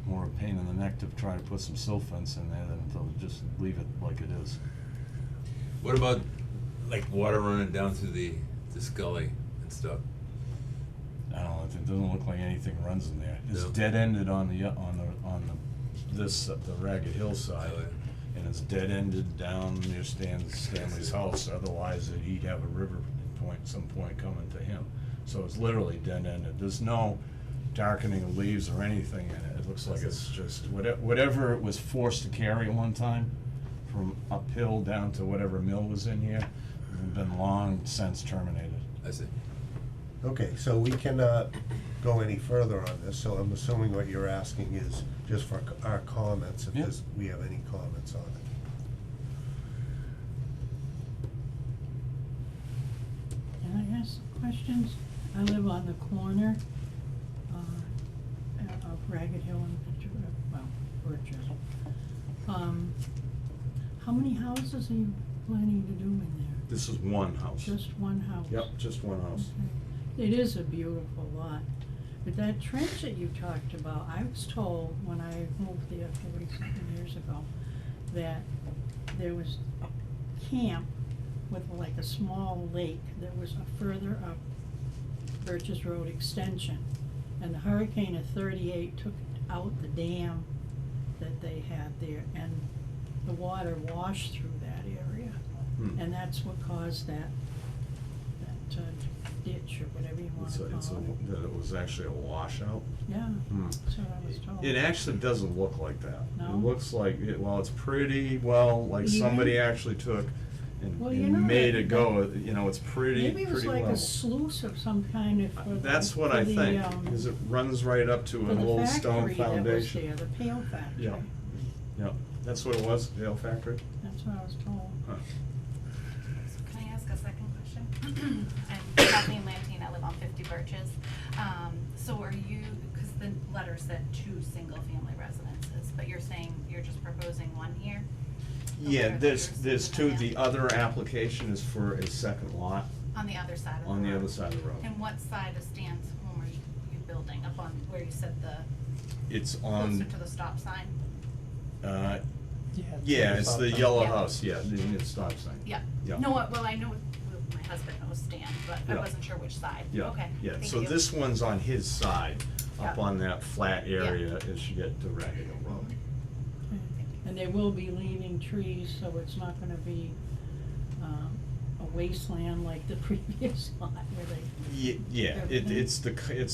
more a pain in the neck to try to put some silt fence in there than to just leave it like it is. What about, like, water running down through the gully and stuff? I don't know, it doesn't look like anything runs in there. It's No. dead-ended on the Ragged Hill side. Oh, yeah. And it's dead-ended down near Stanley's house, otherwise he'd have a river some point coming to him. So it's literally dead-ended. There's no darkening of leaves or anything in it. It looks like it's just, whatever it was forced to carry at one time, from uphill down to whatever mill was in here, has been long since terminated. I see. Okay, so we cannot go any further on this, so I'm assuming what you're asking is just for our comments, if Yeah. we have any comments on it. Can I ask questions? I live on the corner of Ragged Hill and Birches. How many houses are you planning to do in there? This is one house. Just one house? Yep, just one house. Okay. It is a beautiful lot. But that trench that you talked about, I was told when I moved there 40-something years ago, that there was a camp with like a small lake that was a further up Birches Road extension. And the hurricane of '38 took out the dam that they had there, and the water washed through that area. Hmm. And that's what caused that ditch or whatever you wanna call it. That it was actually a washout? Yeah, Hmm. that's what I was told. It actually doesn't look like that. No? It looks like, it's pretty well, like somebody Even? actually took Well, and made it go, it's pretty Maybe it was pretty like level. a sluice of some kind of for the, That's what for I the, think, because it runs right up to for an the old stone factory that was foundation. there, the pail factory. Yeah, yeah, that's what it was, the ale factory? That's what I was told. Huh. So can I ask a second question? I'm Kathleen Lantine, I live on 50 Birches. So are you, because the letter said 2 single-family residences, but you're saying you're just proposing one here? The Yeah, letter that there's you're there's submitting two, on the other application is for a second lot On the other side of the road? on the other side of the road. And what side of Stan's home are you building, up on where you said It's closer on, to the stop sign? yeah, it's the Stop yellow Yeah. house, yeah, it's stop sign. Yeah. Yeah. No, well, I know, my husband knows Stan, but I Yeah. wasn't sure which side. Yeah, Okay, yeah, thank so you. this one's on his side, up Yeah. on that flat area as you get to Ragged Hill Road. Okay. And they will be leaving trees, so it's not gonna be, a wasteland like the previous lot where they. Yeah, Everything. it's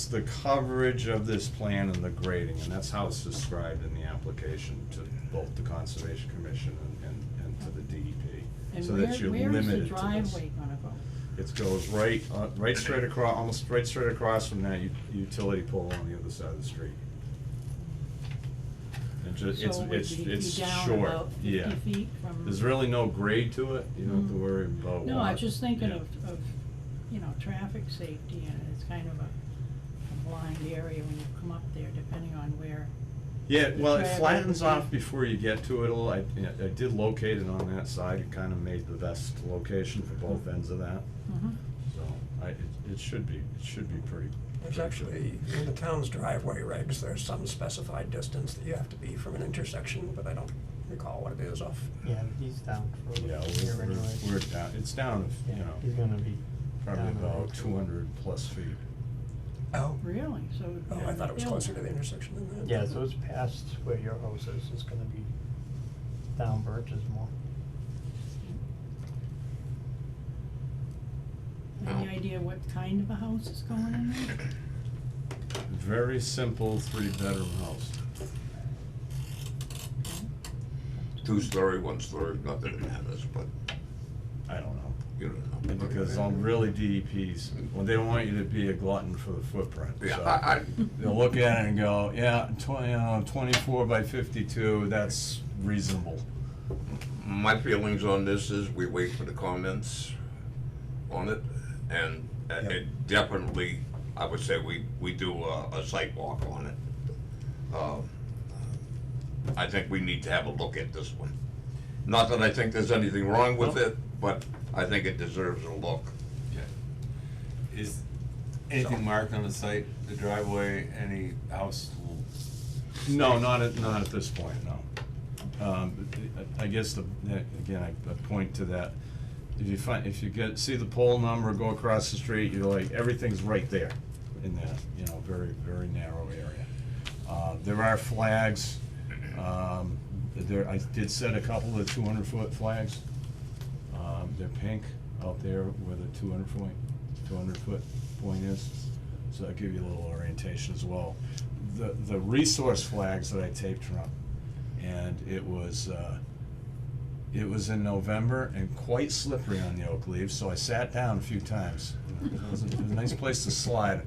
the coverage of this plan and the grading, and that's how it's described in the application to both the Conservation Commission and to the DEP. And So that you're where is the limited to this. driveway gonna go? It goes right straight across, almost right straight across from that utility pole on the other side of the street. And just, So it would it's be down short, about 50 yeah. feet from- There's really no grade to it, you don't have to Mm. worry about water. No, I was just thinking Yeah. of, traffic safety, and it's kind of a blind area when you come up there, depending on where Yeah, well, it Driveway flattens would be- off before you get to it a little. I did locate it on that side. It kind of made the best location for both ends of that. Mhm. So, it should be pretty. There's actually, in the town's driveway regs, there's some specified distance that you have to be from an intersection, but I don't recall what it is off. Yeah, he's down for Yeah, here we're anyways. down, it's down, Yeah, you know, he's gonna be probably down the road about too. 200 plus feet. Oh. Really? So. it would be Oh, I on thought the it was hill. closer to the intersection than that. Yeah, so it's past where your house is, it's gonna be down Birches more. Any idea what kind of a house is going in there? Very simple 3-bedroom house. 2-story, 1-story, not that it matters, but I don't know. you don't know. And because on really DEPs, well, they don't want you to be a glutton for the footprint. Yeah, So they'll look at it and go, yeah, 24 by 52, that's reasonable. My feelings on this is we wait for the comments on it, and it definitely, I would say we do a site walk on it. I think we need to have a look at this one. Not that I think there's anything wrong with it, but I think it deserves a look. Okay. Is anything marked on the site, the driveway, any house? No, not at this point, no. I guess again, I point to that. If you see the pole number, go across the street, you're like, everything's right there in that, you know, very, very narrow area. There are flags, I did set a couple of 200-foot flags. They're pink out there where the 200-foot point is, so that'll give you a little orientation as well. The resource flags that I taped from, and it was in November and quite slippery on the oak leaves, so I sat down a few times. It was a nice place to slide.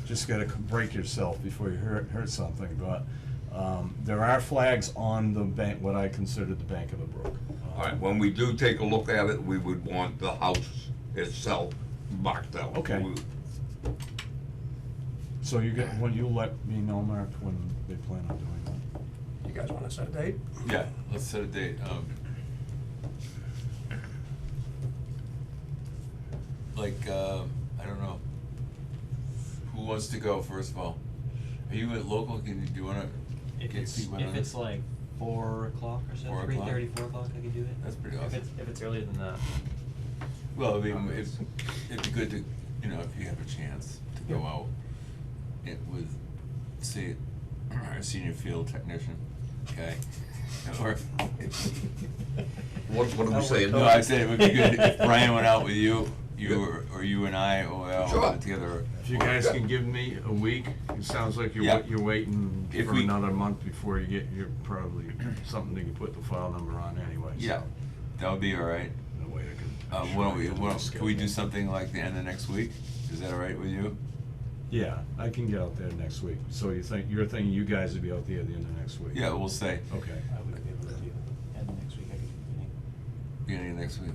Just gotta break yourself before you hurt something, but there are flags on the bank, what I consider the bank of the brook. All right, when we do take a look at it, we would want the house itself marked out. Okay. So when you let me know, Mark, when they plan on doing that? You guys wanna set a date? Yeah, let's set a date. I don't know. Who wants to go, first of all? Are you at local, do you wanna If get it's, feedback on if it? it's like 4 o'clock or so, 4 3:30, o'clock? 4 o'clock, I could do it. That's pretty If awesome. if it's earlier than that. Well, I mean, it'd be good to, you know, if you have a chance to go out with, say, our senior field technician, okay? Or, What are we saying? no, I said it would be good if Brian went out with you or you and I, or all Sure. together. If you guys can give me a week, it sounds like Yeah. you're waiting If for we- another month before you get, you're probably something that you put the file number on anyway, so. Yeah, that would be all right. In a way I can. Can we do schedule. something like the end of next week? Is that all right with you? Yeah, I can get out there next week. So you're thinking you guys would be out there at the end of next week? Yeah, we'll say Okay. I wouldn't be able to do it next week, I could do the beginning of next week.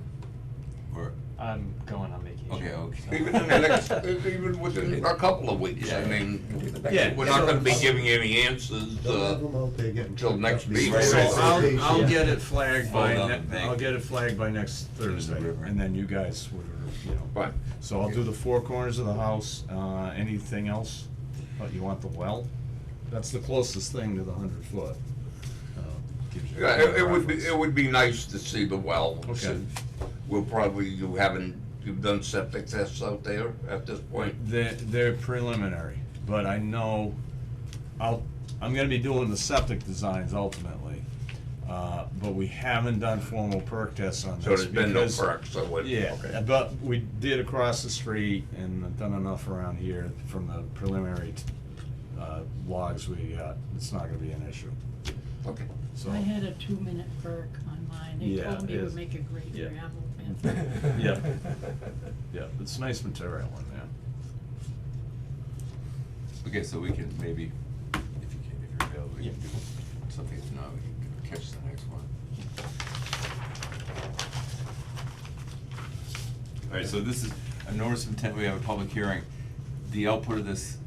Or, I'm going on vacation. okay. so- Even in the next, even within a couple of weeks, I Yeah. mean, Yeah. we're not gonna be giving any answers, Don't have them out there getting. till next trucked up week. before So the I'll vacation. get it flagged by, Hold on, thank I'll you. get it flagged by next There's the Thursday, river. and then you guys would, you know. Fine. So I'll do the 4 corners of the house, anything else? Oh, you want the well? That's the closest thing to the 100-foot. Yeah, it would be nice to see the well. Okay. We'll probably, you've done septic tests out there at this point? They're preliminary, but I know, I'm gonna be doing the septic designs ultimately. But we haven't done formal perk tests on this. So there's been no because- perks, so what? Yeah, Okay. but we did across the street and done enough around here from the preliminary, logs we got, it's not gonna be an issue, Okay. so. I had a 2-minute perk on mine. They Yeah, told me it it would is. make a great Yeah. gravel pit. Yeah, yeah, it's nice material in there. Okay, so we can maybe, if you're available, we can do something, if not, we can catch the next one. All right, so this is a notice of intent, we have a public hearing. The output of this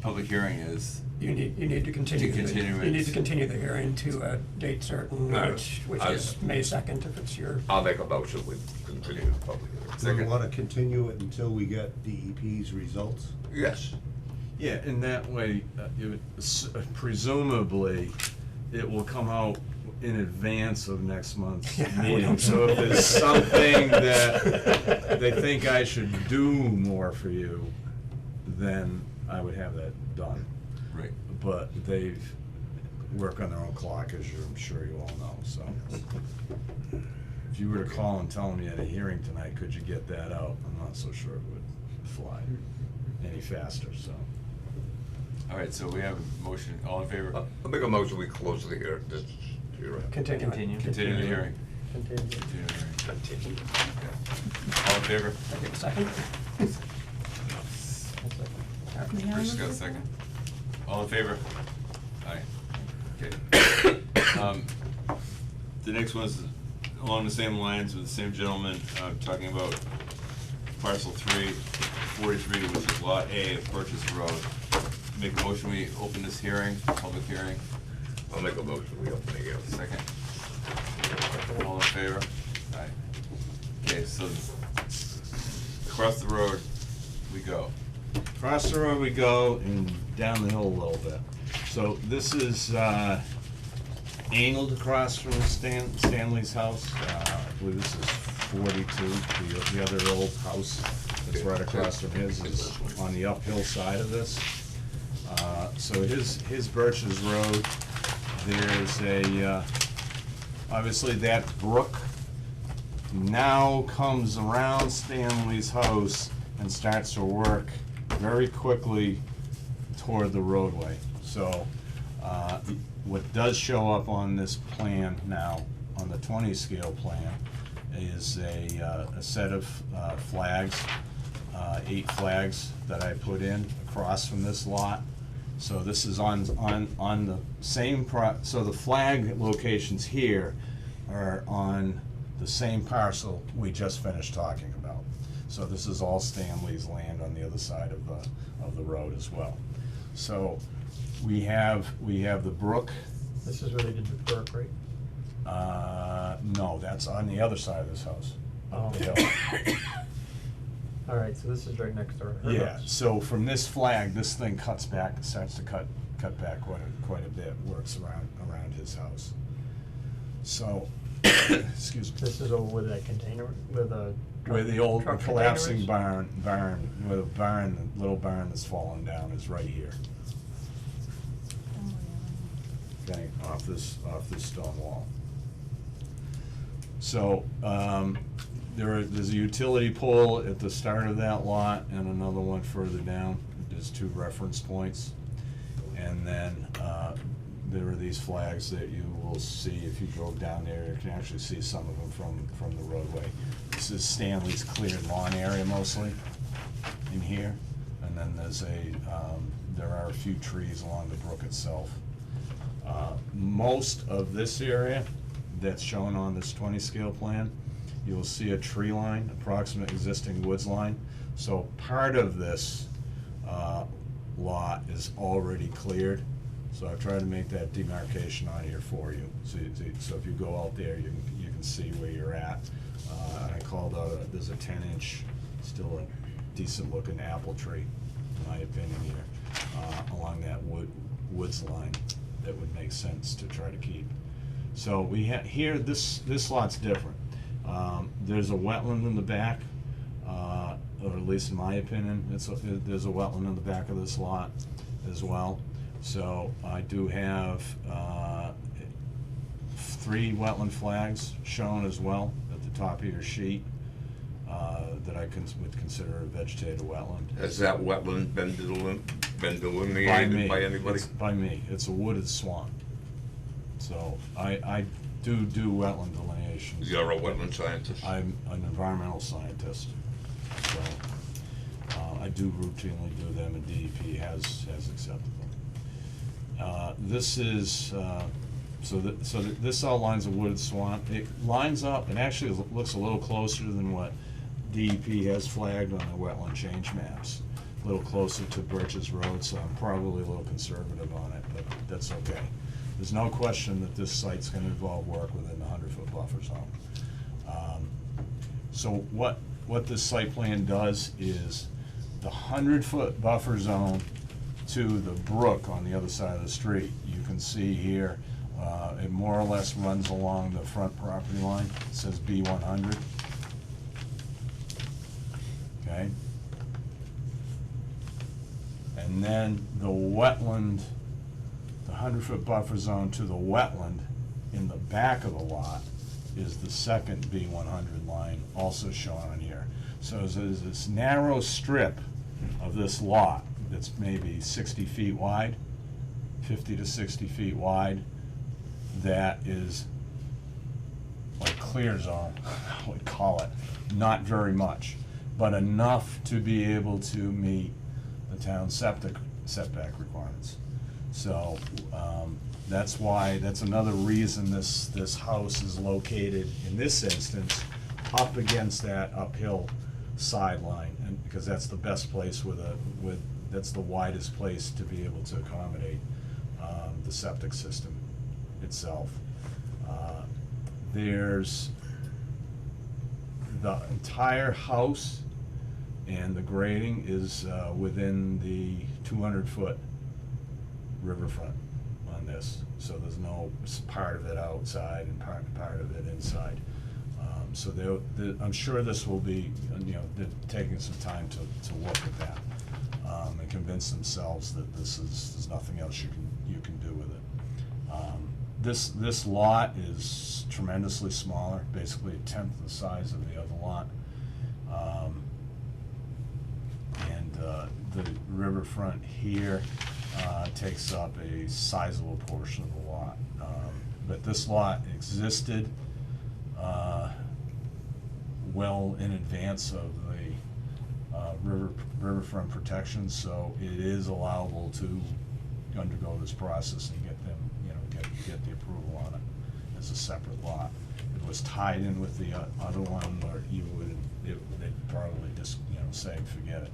public hearing is, You need to continue, To continue you need it. to continue the hearing to a date certain, Alright. which is May 2nd, if it's your. I'll make a motion, we continue the public hearing. Do we Second. wanna continue it until we get DEP's results? Yes. Yeah, in that way, presumably, it will come out in advance of next month's Yeah. meeting. So if there's something that they think I should do more for you, then I would have that done. right, But they work on their own clock, as I'm sure you all know, so. If you were to call and tell me at a hearing tonight, could you get that out, I'm not so sure it would fly any faster, so. alright, so we have a motion, all in favor? I'll make a motion, we close the hearing, this hearing. Continue. Continue. Continue the hearing. Continue. Continue the hearing. Continue. Okay. All in favor? Okay, second? Bruce got a second? All in favor? Aye. Okay. The next one's along the same lines with the same gentleman, talking about parcel 43, which is lot A of Purchase Road. Make a motion, we open this hearing, public hearing. I'll make a motion, we open the hearing. Second. All in favor? Aye. Okay, so across the road we go. Across the road we go and down the hill a little bit. So this is angled across from Stanley's house. I believe this is 42, the other old house that's right across from his is on the uphill side of this. So his Birch's Road, there's a, obviously that brook now comes around Stanley's house and starts to work very quickly toward the roadway. So, what does show up on this plan now, on the 20 scale plan, is a set of flags, 8 flags that I put in across from this lot. So this is on the same so the flag locations here are on the same parcel we just finished talking about. So this is all Stanley's land on the other side of the road as well. So we have the brook. This is where they did the brook, right? No, that's on the other side of this house. Oh. The hill. All right, so this is right next to her Yeah, house. so from this flag, this thing cuts back, it starts to cut back quite a bit, works around his house. So, excuse me. This is over where that container, where the. Where the old truck container collapsing is? barn, where the little barn that's fallen down is right here. Okay, off this stone wall. So, there's a utility pole at the start of that lot and another one further down. There's 2 reference points. And then, there are these flags that you will see if you drove down there. You can actually see some of them from the roadway. This is Stanley's cleared lawn area mostly in here. And then there are a few trees along the brook itself. Most of this area that's shown on this 20 scale plan, you'll see a tree line, approximate existing woods line. So part of this lot is already cleared. So I've tried to make that demarcation on here for you. So if you go out there, you can see where you're at. And I called out, there's a 10-inch, still a decent looking apple tree, in my opinion here, along that woods line that would make sense to try to keep. So we have, here, this lot's different. There's a wetland in the back, or at least in my opinion, there's a wetland in the back of this lot as well. So I do have 3 wetland flags shown as well at the top of your sheet that I would consider a vegetated wetland. Has that wetland been delineated by anybody? It's by me. It's a wooded swamp. So I do wetland delineations. You're a wetland scientist? I'm an environmental scientist. So I do routinely do them, and DEP has accepted them. This is, this all lines a wooded swamp. It lines up, and actually looks a little closer than what DEP has flagged on the wetland change maps. little closer to Birches Road, so I'm probably a little conservative on it, but that's okay. There's no question that this site's gonna involve work within the 100-foot buffer zone. So what this site plan does is the 100-foot buffer zone to the brook on the other side of the street, you can see here, it more or less runs along the front property line. It says B100. Okay? And then the wetland, the 100-foot buffer zone to the wetland in the back of the lot is the second B100 line, also shown on here. So there's this narrow strip of this lot that's maybe 60 feet wide, 50 to 60 feet wide, that is like clear zone, I would call it. Not very much, but enough to be able to meet the town's setback requirements. So that's why, that's another reason this house is located, in this instance, up against that uphill sideline, and because that's the best place that's the widest place to be able to accommodate the septic system itself. There's the entire house and the grading is within the 200-foot riverfront on this, so there's no part of it outside and part of it inside. So I'm sure this will be, they're taking some time to look at that and convince themselves that there's nothing else you can do with it. This lot is tremendously smaller, basically a tenth the size of the other lot. And the riverfront here takes up a sizable portion of the lot. But this lot existed well in advance of the riverfront protection, so it is allowable to undergo this process and get them, get the approval on it as a separate lot. If it was tied in with the other one, or they'd probably just, say, forget it.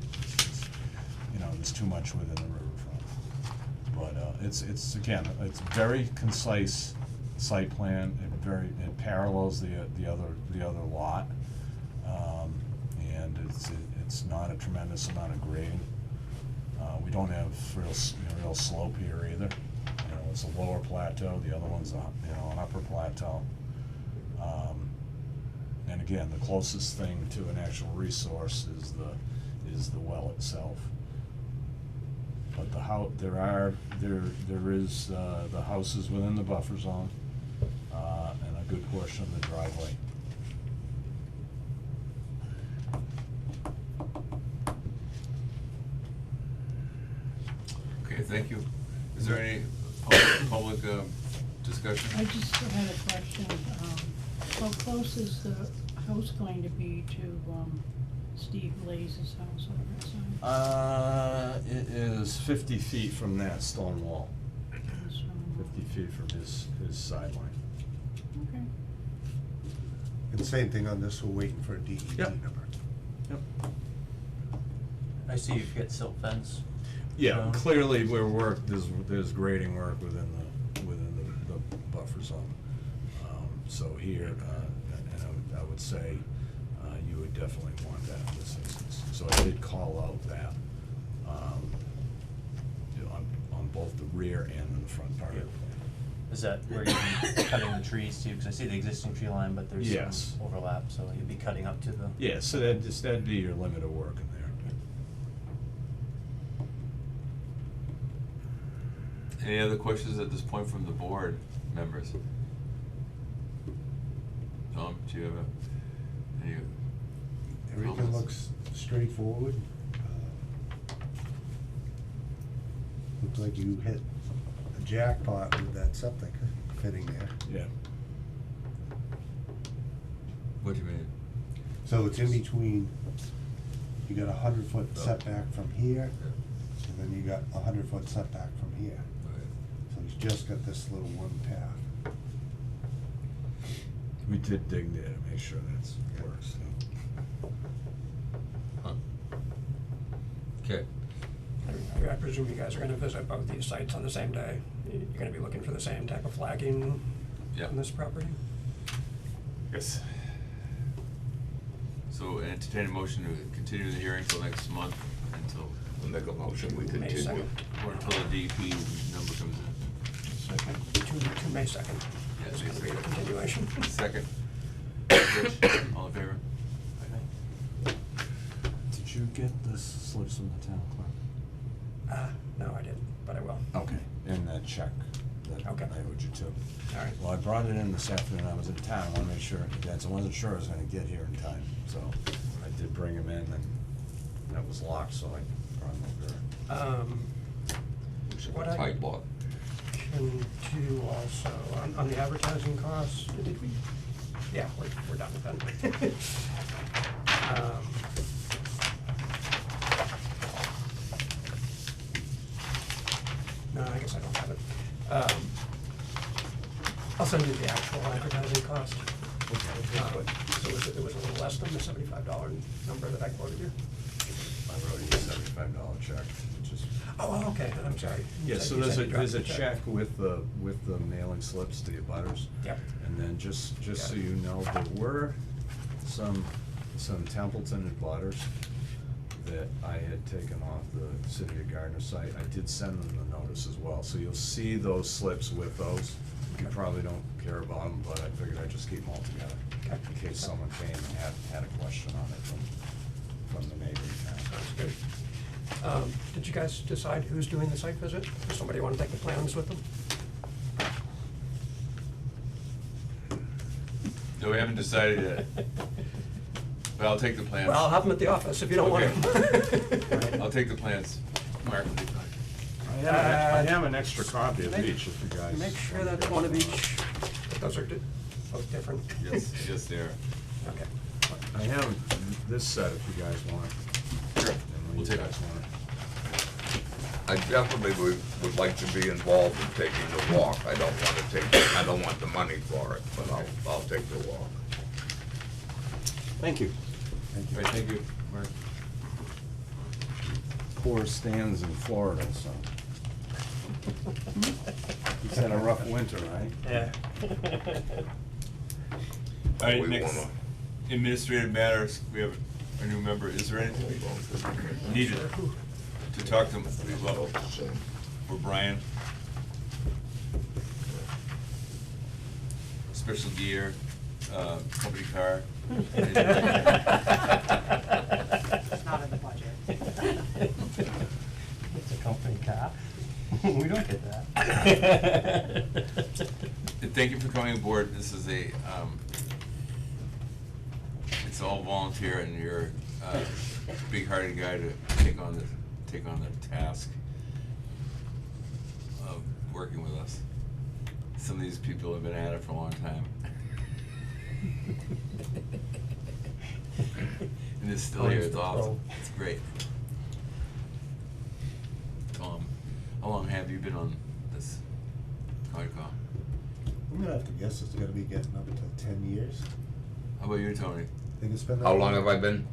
There's too much within the riverfront. But it's again, it's very concise site plan. It parallels the other lot, and it's not a tremendous amount of grading. We don't have real slope here either. It's a lower plateau. The other one's an upper plateau. And again, the closest thing to an actual resource is the well itself. But the house is within the buffer zone, and a good portion of the driveway. Okay, thank you. Is there any public discussion? I just had a question, how close is the house going to be to, Steve Blaze's house on that side? It is 50 feet from that stone wall. 50 feet from his sideline. Okay. And same thing on this, we're waiting for a DEP Yep. number. Yep. I see you've got silt fence. Yeah, clearly there's grading work within the buffer zone. So here, and I would say, you would definitely want that in this instance. So I did call out that, on both the rear and in the front part of the plan. Is that where you'd be cutting the trees too? Because I see the existing tree line, but there's Yes. some overlap, so you'd be cutting up to the. Yeah, so that'd be your limit of work in there. Any other questions at this point from the board members? Tom, do you have any Everything comments? looks straightforward. Looks like you hit a jackpot with that septic fitting there. Yeah. What do you mean? So it's in between, you got 100-foot Oh. setback from here, and then you got 100-foot setback from here. So he's just got this little one path. We did dig there to make sure that works. Huh. Okay, I presume you guys are gonna visit both these sites on the same day. You're gonna be looking for the same type of flagging Yeah. on this property? Yes. So entertain a motion to continue the hearing till next month, until, We'll make a motion, we May continue. 2nd. or until the DP number comes in. Second, to May 2nd. Yeah, It's May gonna be the 2nd. continuation. Second. Rich, all in favor? Did you get the slips from the town clerk? No, I didn't, but I will. Okay, and that check that Okay. I owed you too. All right. Well, I brought it in this afternoon, I was in town, I wanna make sure, I wasn't sure I was gonna get here in time, so I did bring him in and that was locked, so I brought him over. It's a What I- tight lock. Can do also, on the advertising costs, did we, yeah, we're done with that. No, I guess I don't have it. I'll send you the actual advertising cost. So it was a little less than the $75 number that I quoted you? I wrote you a $75 check, just. Oh, okay, I'm sorry. You Yeah, said- so you there's said a, you there's a dropped the check with the mailing slips to your butters. Yep. And then just Got so it. you know, there were some Templeton and butters that I had taken off the City of Gardner site. I did send them the notice as well, so you'll see those slips with those. You probably don't care about them, but I figured I'd just keep them all together, Okay. in case someone came and had a question on it from the neighboring town. Sounds good. Did you guys decide who's doing the site visit? Does somebody want to take the plans with them? No, we haven't decided yet, but I'll take the plans. Well, I'll have them at the office if you don't want Okay. them. I'll take the plans. Mark will take mine. I have an extra copy of Make- each if you guys. Make sure wanna that's go one of through each. Those are both different. Yes, yes, they are. Okay. it. I have this set if you guys want. Sure, And when we'll you take guys it. want it. I definitely would like to be involved in taking the walk. I don't want the money for it, but I'll take the walk. Thank you. All right, thank you, Mark. Poor Stan's in Florida, so. He's had a rough winter, right? Yeah. All right, We next, wanna- administrative matters, we have a new member, is there anything we needed to talk to him about for Brian? Special gear, company car? It's not in the budget. It's a company car. We don't get that. And thank you for coming aboard, this is a, it's all volunteer and you're a big-hearted guy to take on the task of working with us. Some of these people have been at it for a long time. And it's still here, it's awesome, it's great. Tom, how long have you been on this Concom? I'm gonna have to guess it's gonna be getting up to 10 years. How about you, Tony? Think it's been that How long have I been?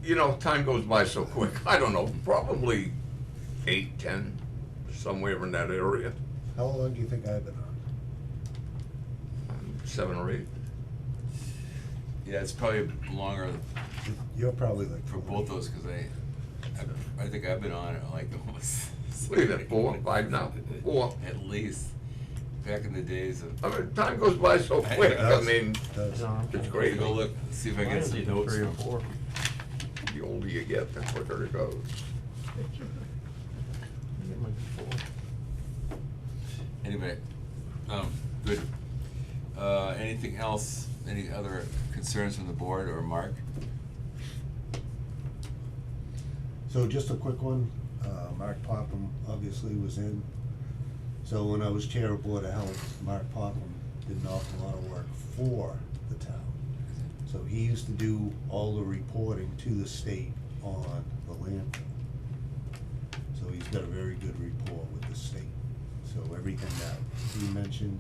You know, time goes by so quick. I don't know, probably 8, 10, somewhere in that area. How long do you think I've been on? 7 or 8. Yeah, it's probably longer You're probably like. for both those, cause I think I've been on it like almost. What is it, 4, 5 now? 4. At least, back in the days of. I mean, time goes by so quick. I mean, Does. it's Go crazy. look, see if I get some notes 3 or from. 4. The older you get, the quicker it goes. It might be 4. Anyway, good. Anything else, any other concerns from the board or Mark? So just a quick one, Mark Popham obviously was in. So when I was chair of Board of Health, Mark Popham did an awful lot of work for the town. So he used to do all the reporting to the state on the landfill. So he's got a very good rapport with the state. So everything that he mentioned,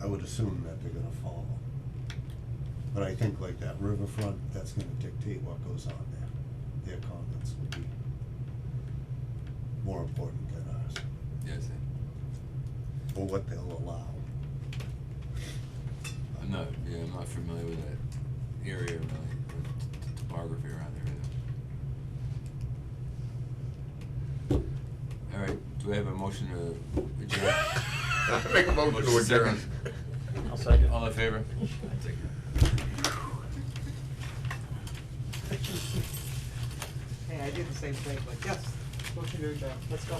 I would assume that they're gonna follow. But I think like that riverfront, that's gonna dictate what goes on there. their comments would be more important than ours, Yes, or what they'll allow. I'm not familiar with that area really, with topography around there either. All right, do I have a motion to adjourn? I make a motion to adjourn. I'll second. All in favor? Hey, I did the same thing, like, yes, motion to adjourn, let's go.